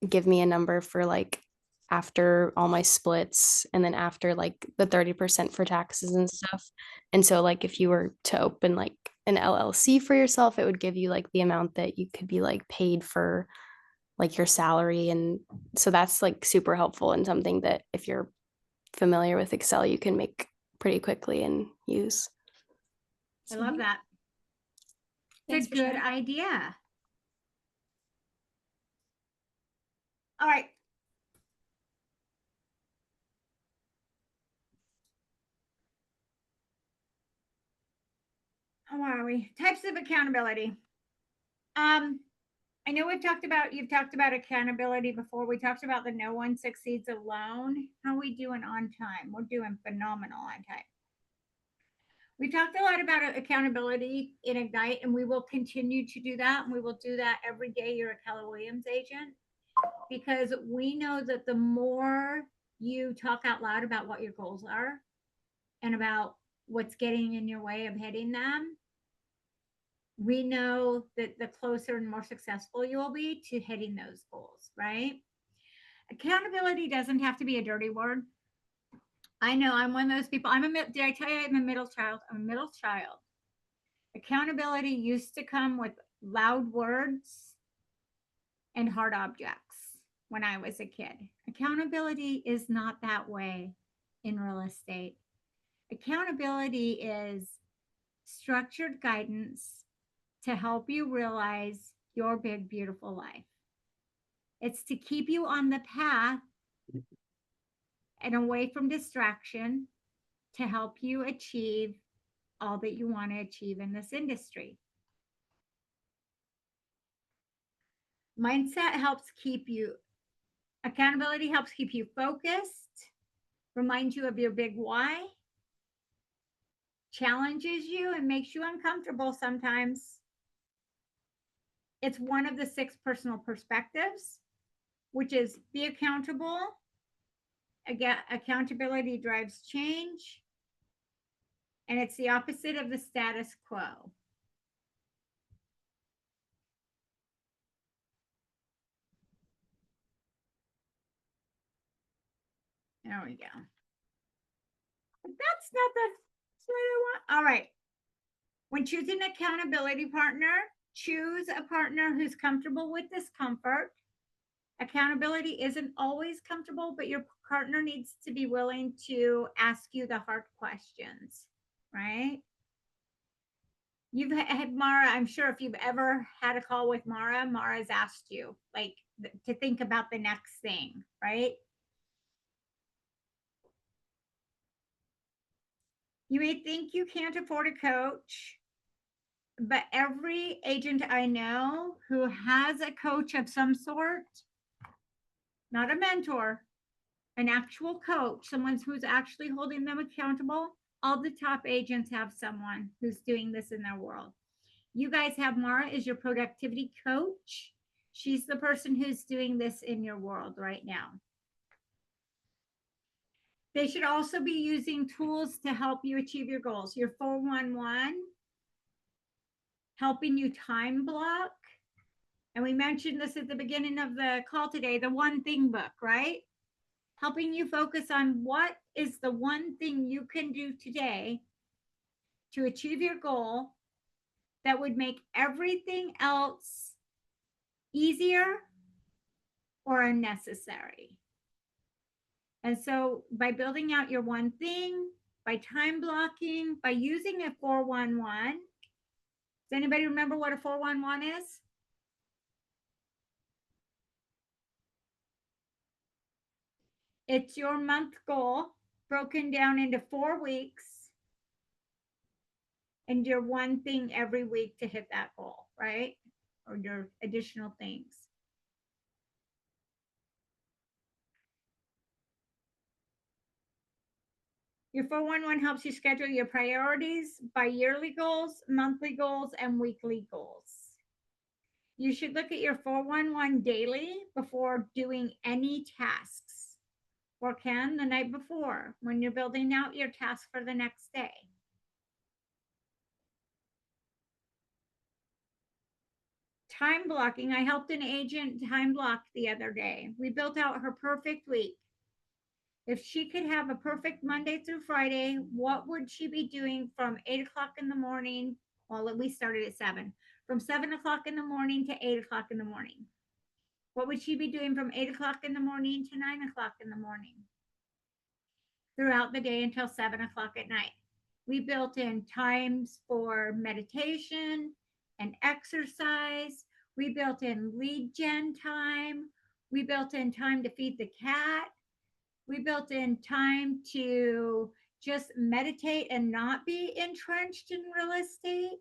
give me a number for like after all my splits and then after like the 30% for taxes and stuff. And so like if you were to open like an LLC for yourself, it would give you like the amount that you could be like paid for like your salary. And so that's like super helpful and something that if you're familiar with Excel, you can make pretty quickly and use. I love that. It's a good idea. All right. How are we? Types of accountability. I know you've talked about accountability before. We talked about the no one succeeds alone. How are we doing on time? We're doing phenomenal on time. We talked a lot about accountability in Ignite, and we will continue to do that. And we will do that every day you're a Keller Williams agent, because we know that the more you talk out loud about what your goals are and about what's getting in your way of hitting them, we know that the closer and more successful you will be to hitting those goals, right? Accountability doesn't have to be a dirty word. I know I'm one of those people. Did I tell you I'm a middle child? I'm a middle child. Accountability used to come with loud words and hard objects when I was a kid. Accountability is not that way in real estate. Accountability is structured guidance to help you realize your big, beautiful life. It's to keep you on the path and away from distraction to help you achieve all that you want to achieve in this industry. Mindset helps keep you, accountability helps keep you focused, reminds you of your big why, challenges you and makes you uncomfortable sometimes. It's one of the 6 personal perspectives, which is be accountable. Again, accountability drives change. And it's the opposite of the status quo. There we go. But that's not the one. All right. When choosing an accountability partner, choose a partner who's comfortable with discomfort. Accountability isn't always comfortable, but your partner needs to be willing to ask you the hard questions, right? You've had Mara, I'm sure if you've ever had a call with Mara, Mara's asked you like to think about the next thing, right? You may think you can't afford a coach, but every agent I know who has a coach of some sort, not a mentor, an actual coach, someone who's actually holding them accountable, all the top agents have someone who's doing this in their world. You guys have Mara as your productivity coach. She's the person who's doing this in your world right now. They should also be using tools to help you achieve your goals. Your 411, helping you time block. And we mentioned this at the beginning of the call today, the One Thing book, right? Helping you focus on what is the one thing you can do today to achieve your goal that would make everything else easier or unnecessary. And so by building out your one thing, by time blocking, by using a 411, does anybody remember what a 411 is? It's your month goal broken down into 4 weeks and your one thing every week to hit that goal, right? Or your additional things. Your 411 helps you schedule your priorities by yearly goals, monthly goals, and weekly goals. You should look at your 411 daily before doing any tasks, or can the night before when you're building out your task for the next day. Time blocking. I helped an agent time block the other day. We built out her perfect week. If she could have a perfect Monday through Friday, what would she be doing from 8 o'clock in the morning? Well, we started at 7. From 7 o'clock in the morning to 8 o'clock in the morning. What would she be doing from 8 o'clock in the morning to 9 o'clock in the morning? Throughout the day until 7 o'clock at night. We built in times for meditation and exercise. We built in lead gen time. We built in time to feed the cat. We built in time to just meditate and not be entrenched in real estate.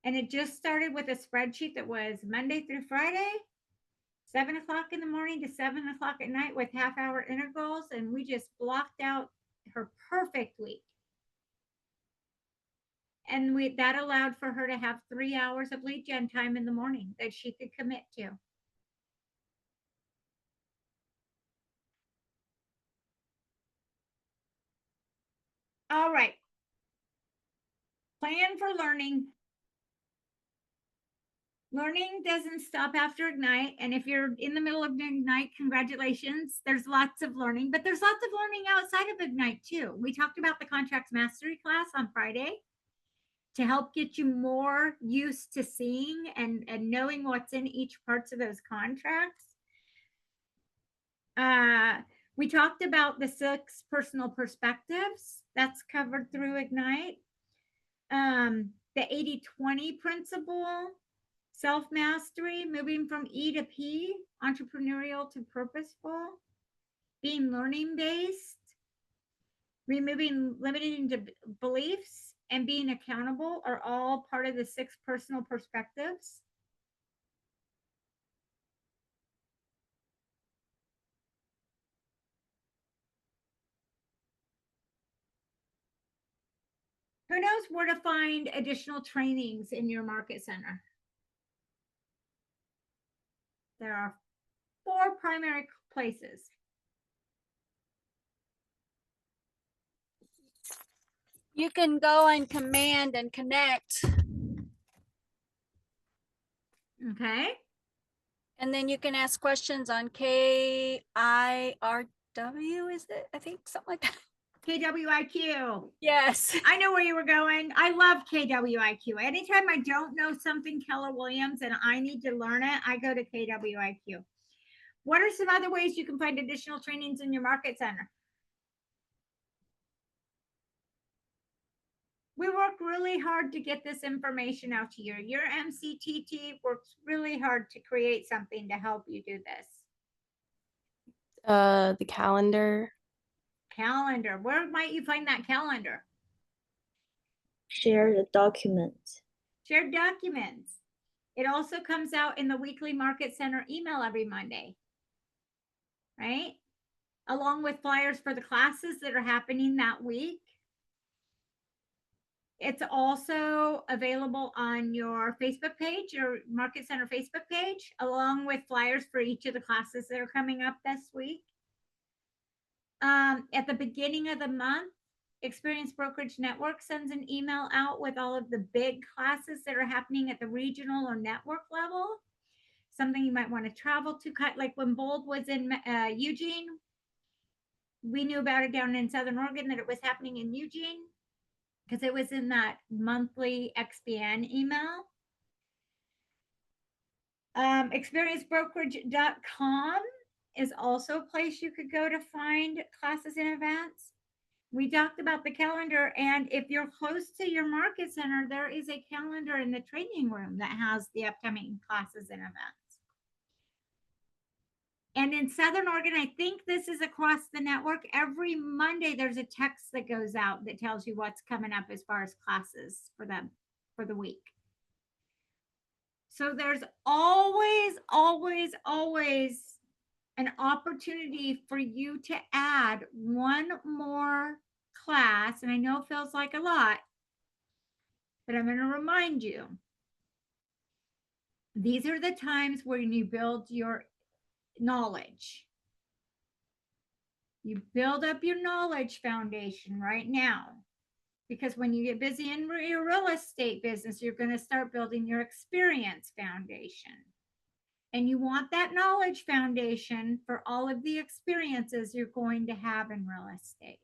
And it just started with a spreadsheet that was Monday through Friday, 7 o'clock in the morning to 7 o'clock at night with half-hour intervals. And we just blocked out her perfect week. And that allowed for her to have 3 hours of lead gen time in the morning that she could commit to. All right. Plan for learning. Learning doesn't stop after Ignite. And if you're in the middle of Ignite, congratulations. There's lots of learning, but there's lots of learning outside of Ignite too. We talked about the Contracts Mastery class on Friday to help get you more used to seeing and knowing what's in each parts of those contracts. We talked about the 6 personal perspectives. That's covered through Ignite. The 80-20 principle, self-mastery, moving from E to P, entrepreneurial to purposeful, being learning-based, removing limiting beliefs, and being accountable are all part of the 6 personal perspectives. Who knows where to find additional trainings in your market center? There are 4 primary places. You can go on Command and Connect, Okay. and then you can ask questions on KIRW, is it? I think something like that. KWIQ. Yes. I know where you were going. I love KWIQ. Anytime I don't know something Keller Williams and I need to learn it, I go to KWIQ. What are some other ways you can find additional trainings in your market center? We work really hard to get this information out to you. Your MCTT works really hard to create something to help you do this. The calendar. Calendar. Where might you find that calendar? Share the document. Shared documents. It also comes out in the weekly Market Center email every Monday, right? Along with flyers for the classes that are happening that week. It's also available on your Facebook page, your Market Center Facebook page, along with flyers for each of the classes that are coming up this week. At the beginning of the month, Experience Brokerage Network sends an email out with all of the big classes that are happening at the regional or network level. Something you might want to travel to, like when Bold was in Eugene, we knew about it down in Southern Oregon that it was happening in Eugene because it was in that monthly XBN email. Experiencebrokerage.com is also a place you could go to find classes in advance. We talked about the calendar, and if you're close to your market center, there is a calendar in the training room that has the upcoming classes and events. And in Southern Oregon, I think this is across the network. Every Monday, there's a text that goes out that tells you what's coming up as far as classes for them for the week. So there's always, always, always an opportunity for you to add one more class. And I know it feels like a lot, but I'm going to remind you, these are the times when you build your knowledge. You build up your knowledge foundation right now, because when you get busy in your real estate business, you're going to start building your experience foundation. And you want that knowledge foundation for all of the experiences you're going to have in real estate.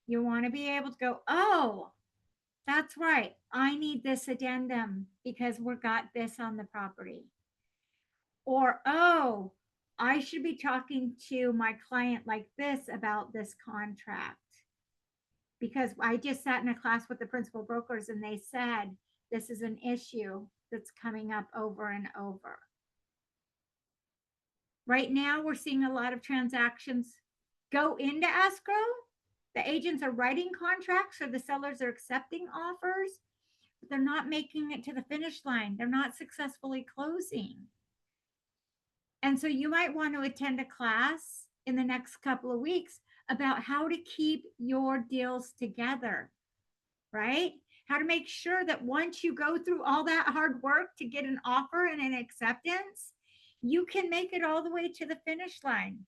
You want to be able to go, oh, that's right, I need this addendum because we got this on the property. Or, oh, I should be talking to my client like this about this contract. Because I just sat in a class with the principal brokers and they said, this is an issue that's coming up over and over. Right now, we're seeing a lot of transactions go into escrow. The agents are writing contracts or the sellers are accepting offers, but they're not making it to the finish line. They're not successfully closing. And so you might want to attend a class in the next couple of weeks about how to keep your deals together, right? How to make sure that once you go through all that hard work to get an offer and an acceptance, you can make it all the way to the finish line.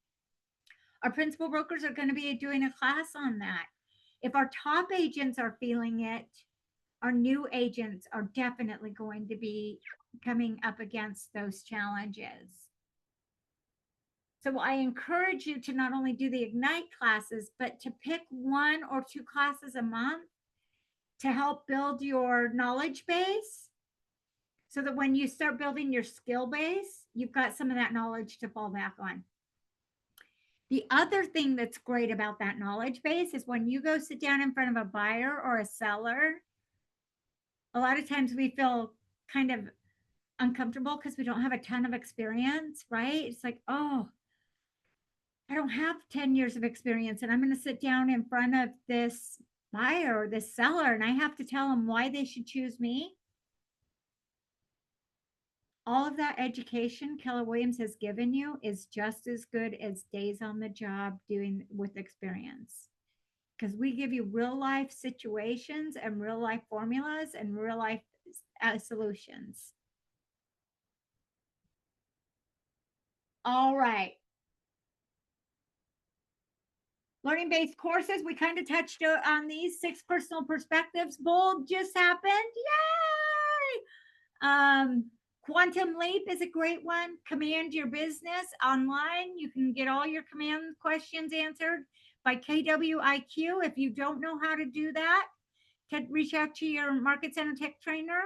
Our principal brokers are going to be doing a class on that. If our top agents are feeling it, our new agents are definitely going to be coming up against those challenges. So I encourage you to not only do the Ignite classes, but to pick 1 or 2 classes a month to help build your knowledge base so that when you start building your skill base, you've got some of that knowledge to fall back on. The other thing that's great about that knowledge base is when you go sit down in front of a buyer or a seller, a lot of times we feel kind of uncomfortable because we don't have a ton of experience, right? It's like, oh, I don't have 10 years of experience and I'm going to sit down in front of this buyer or this seller and I have to tell them why they should choose me. All of that education Keller Williams has given you is just as good as days on the job doing with experience. because we give you real life situations and real life formulas and real life solutions. All right. Learning-based courses, we kind of touched on these 6 personal perspectives. Bold just happened. Yay! Quantum Leap is a great one. Command Your Business online. You can get all your command questions answered by KWIQ. If you don't know how to do that, reach out to your Market Center Tech Trainer.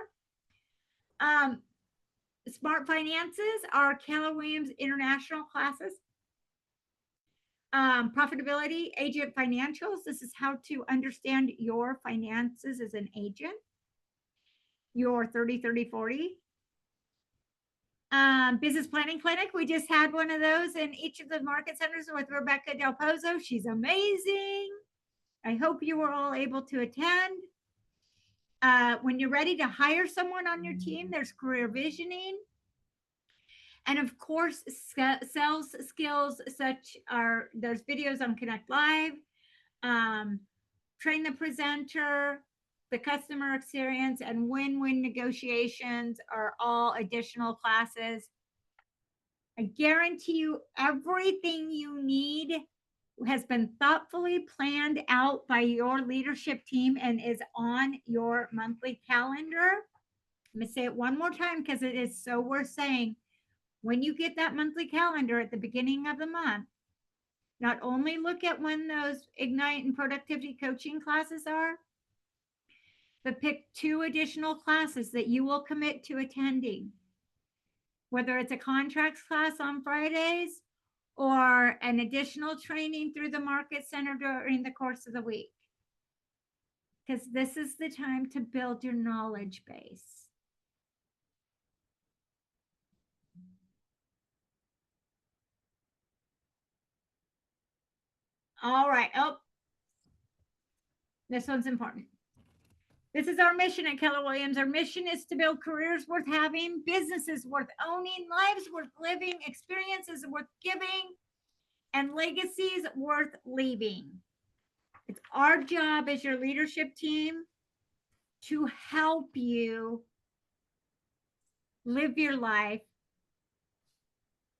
Smart Finances are Keller Williams International classes. Profitability, Agent Financials. This is how to understand your finances as an agent. Your 30-30-40. Business Planning Clinic. We just had one of those in each of the market centers with Rebecca Del Pozo. She's amazing. I hope you were all able to attend. When you're ready to hire someone on your team, there's career visioning. And of course, sales skills there's videos on Connect Live, Train the Presenter, the customer experience, and win-win negotiations are all additional classes. I guarantee you everything you need has been thoughtfully planned out by your leadership team and is on your monthly calendar. I'm gonna say it one more time because it is so worth saying. When you get that monthly calendar at the beginning of the month, not only look at when those Ignite and Productivity Coaching classes are, but pick 2 additional classes that you will commit to attending. Whether it's a contracts class on Fridays or an additional training through the Market Center during the course of the week. Because this is the time to build your knowledge base. All right. Oh, this one's important. This is our mission at Keller Williams. Our mission is to build careers worth having, businesses worth owning, lives worth living, experiences worth giving, and legacies worth leaving. It's our job as your leadership team to help you live your life.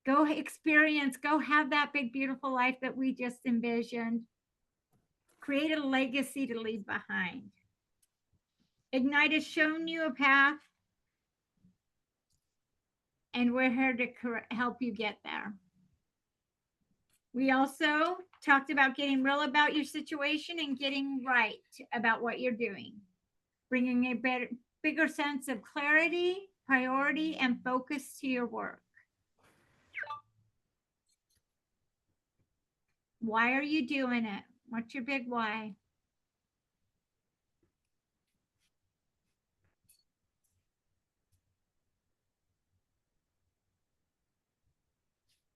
Go experience, go have that big, beautiful life that we just envisioned. Create a legacy to leave behind. Ignite has shown you a path, and we're here to help you get there. We also talked about getting real about your situation and getting right about what you're doing, bringing a bigger sense of clarity, priority, and focus to your work. Why are you doing it? What's your big why?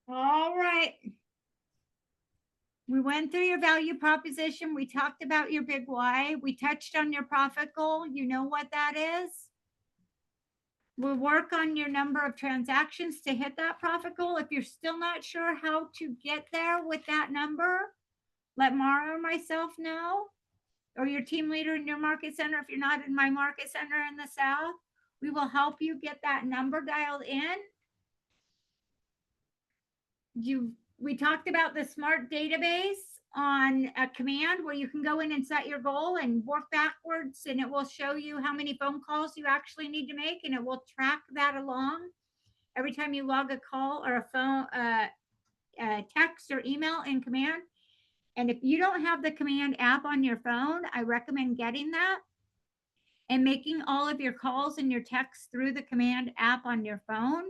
All right. We went through your value proposition. We talked about your big why. We touched on your profit goal. You know what that is. We'll work on your number of transactions to hit that profit goal. If you're still not sure how to get there with that number, let Mara or myself know, or your team leader in your market center. If you're not in my market center in the South, we will help you get that number dialed in. We talked about the smart database on a command where you can go in and set your goal and work backwards, and it will show you how many phone calls you actually need to make, and it will track that along every time you log a call or a phone, a text or email in command. And if you don't have the command app on your phone, I recommend getting that and making all of your calls and your texts through the command app on your phone,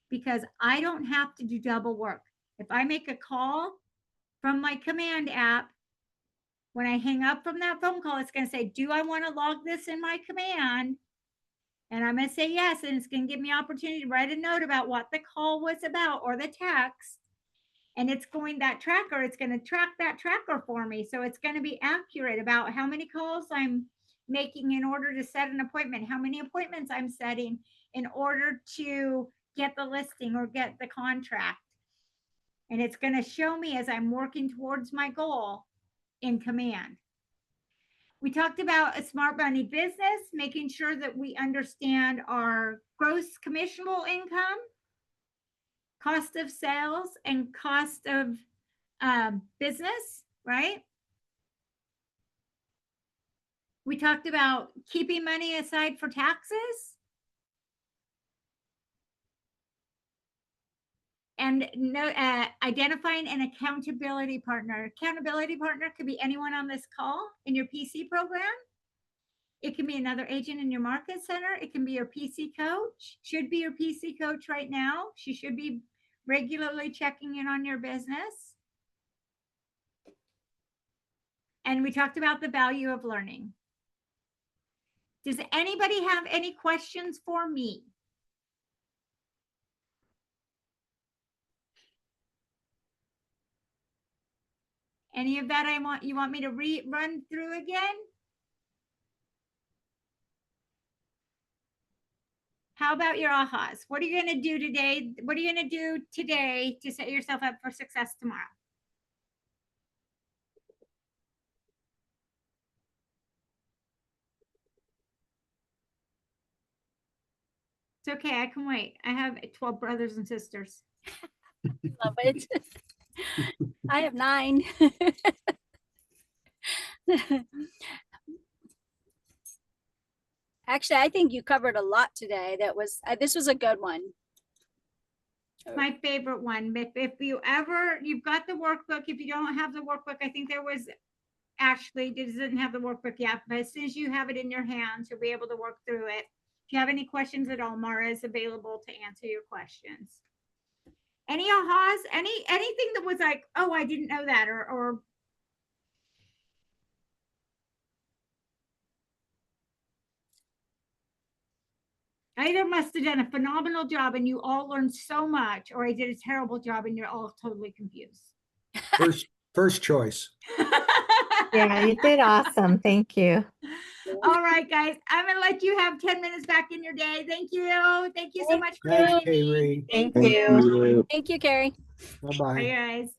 because I don't have to do double work. If I make a call from my command app, when I hang up from that phone call, it's going to say, do I want to log this in my command? And I'm going to say yes. And it's going to give me opportunity to write a note about what the call was about or the text. And it's going that tracker, it's going to track that tracker for me. So it's going to be accurate about how many calls I'm making in order to set an appointment, how many appointments I'm setting in order to get the listing or get the contract. And it's going to show me as I'm working towards my goal in command. We talked about a smart money business, making sure that we understand our gross commissionable income, cost of sales, and cost of business, right? We talked about keeping money aside for taxes. And identifying an accountability partner. Accountability partner could be anyone on this call in your PC program. It can be another agent in your market center. It can be your PC coach. Should be your PC coach right now. She should be regularly checking in on your business. And we talked about the value of learning. Does anybody have any questions for me? Any of that you want me to run through again? How about your ahas? What are you going to do today? What are you going to do today to set yourself up for success tomorrow? It's okay. I can wait. I have 12 brothers and sisters. Love it. I have 9. Actually, I think you covered a lot today. This was a good one. My favorite one. If you've got the workbook. If you don't have the workbook, I think there was Ashley doesn't have the workbook yet, but as soon as you have it in your hands, you'll be able to work through it. If you have any questions at all, Mara is available to answer your questions. Any ahas? Anything that was like, oh, I didn't know that, or I either must have done a phenomenal job and you all learned so much, or I did a terrible job and you're all totally confused. First choice. Yeah, you did awesome. Thank you. All right, guys, I'm gonna let you have 10 minutes back in your day. Thank you. Thank you so much for Thanks, joining me. Kaylee. Thank Thank you. Thank you, Carrie. Bye-bye. Bye, guys.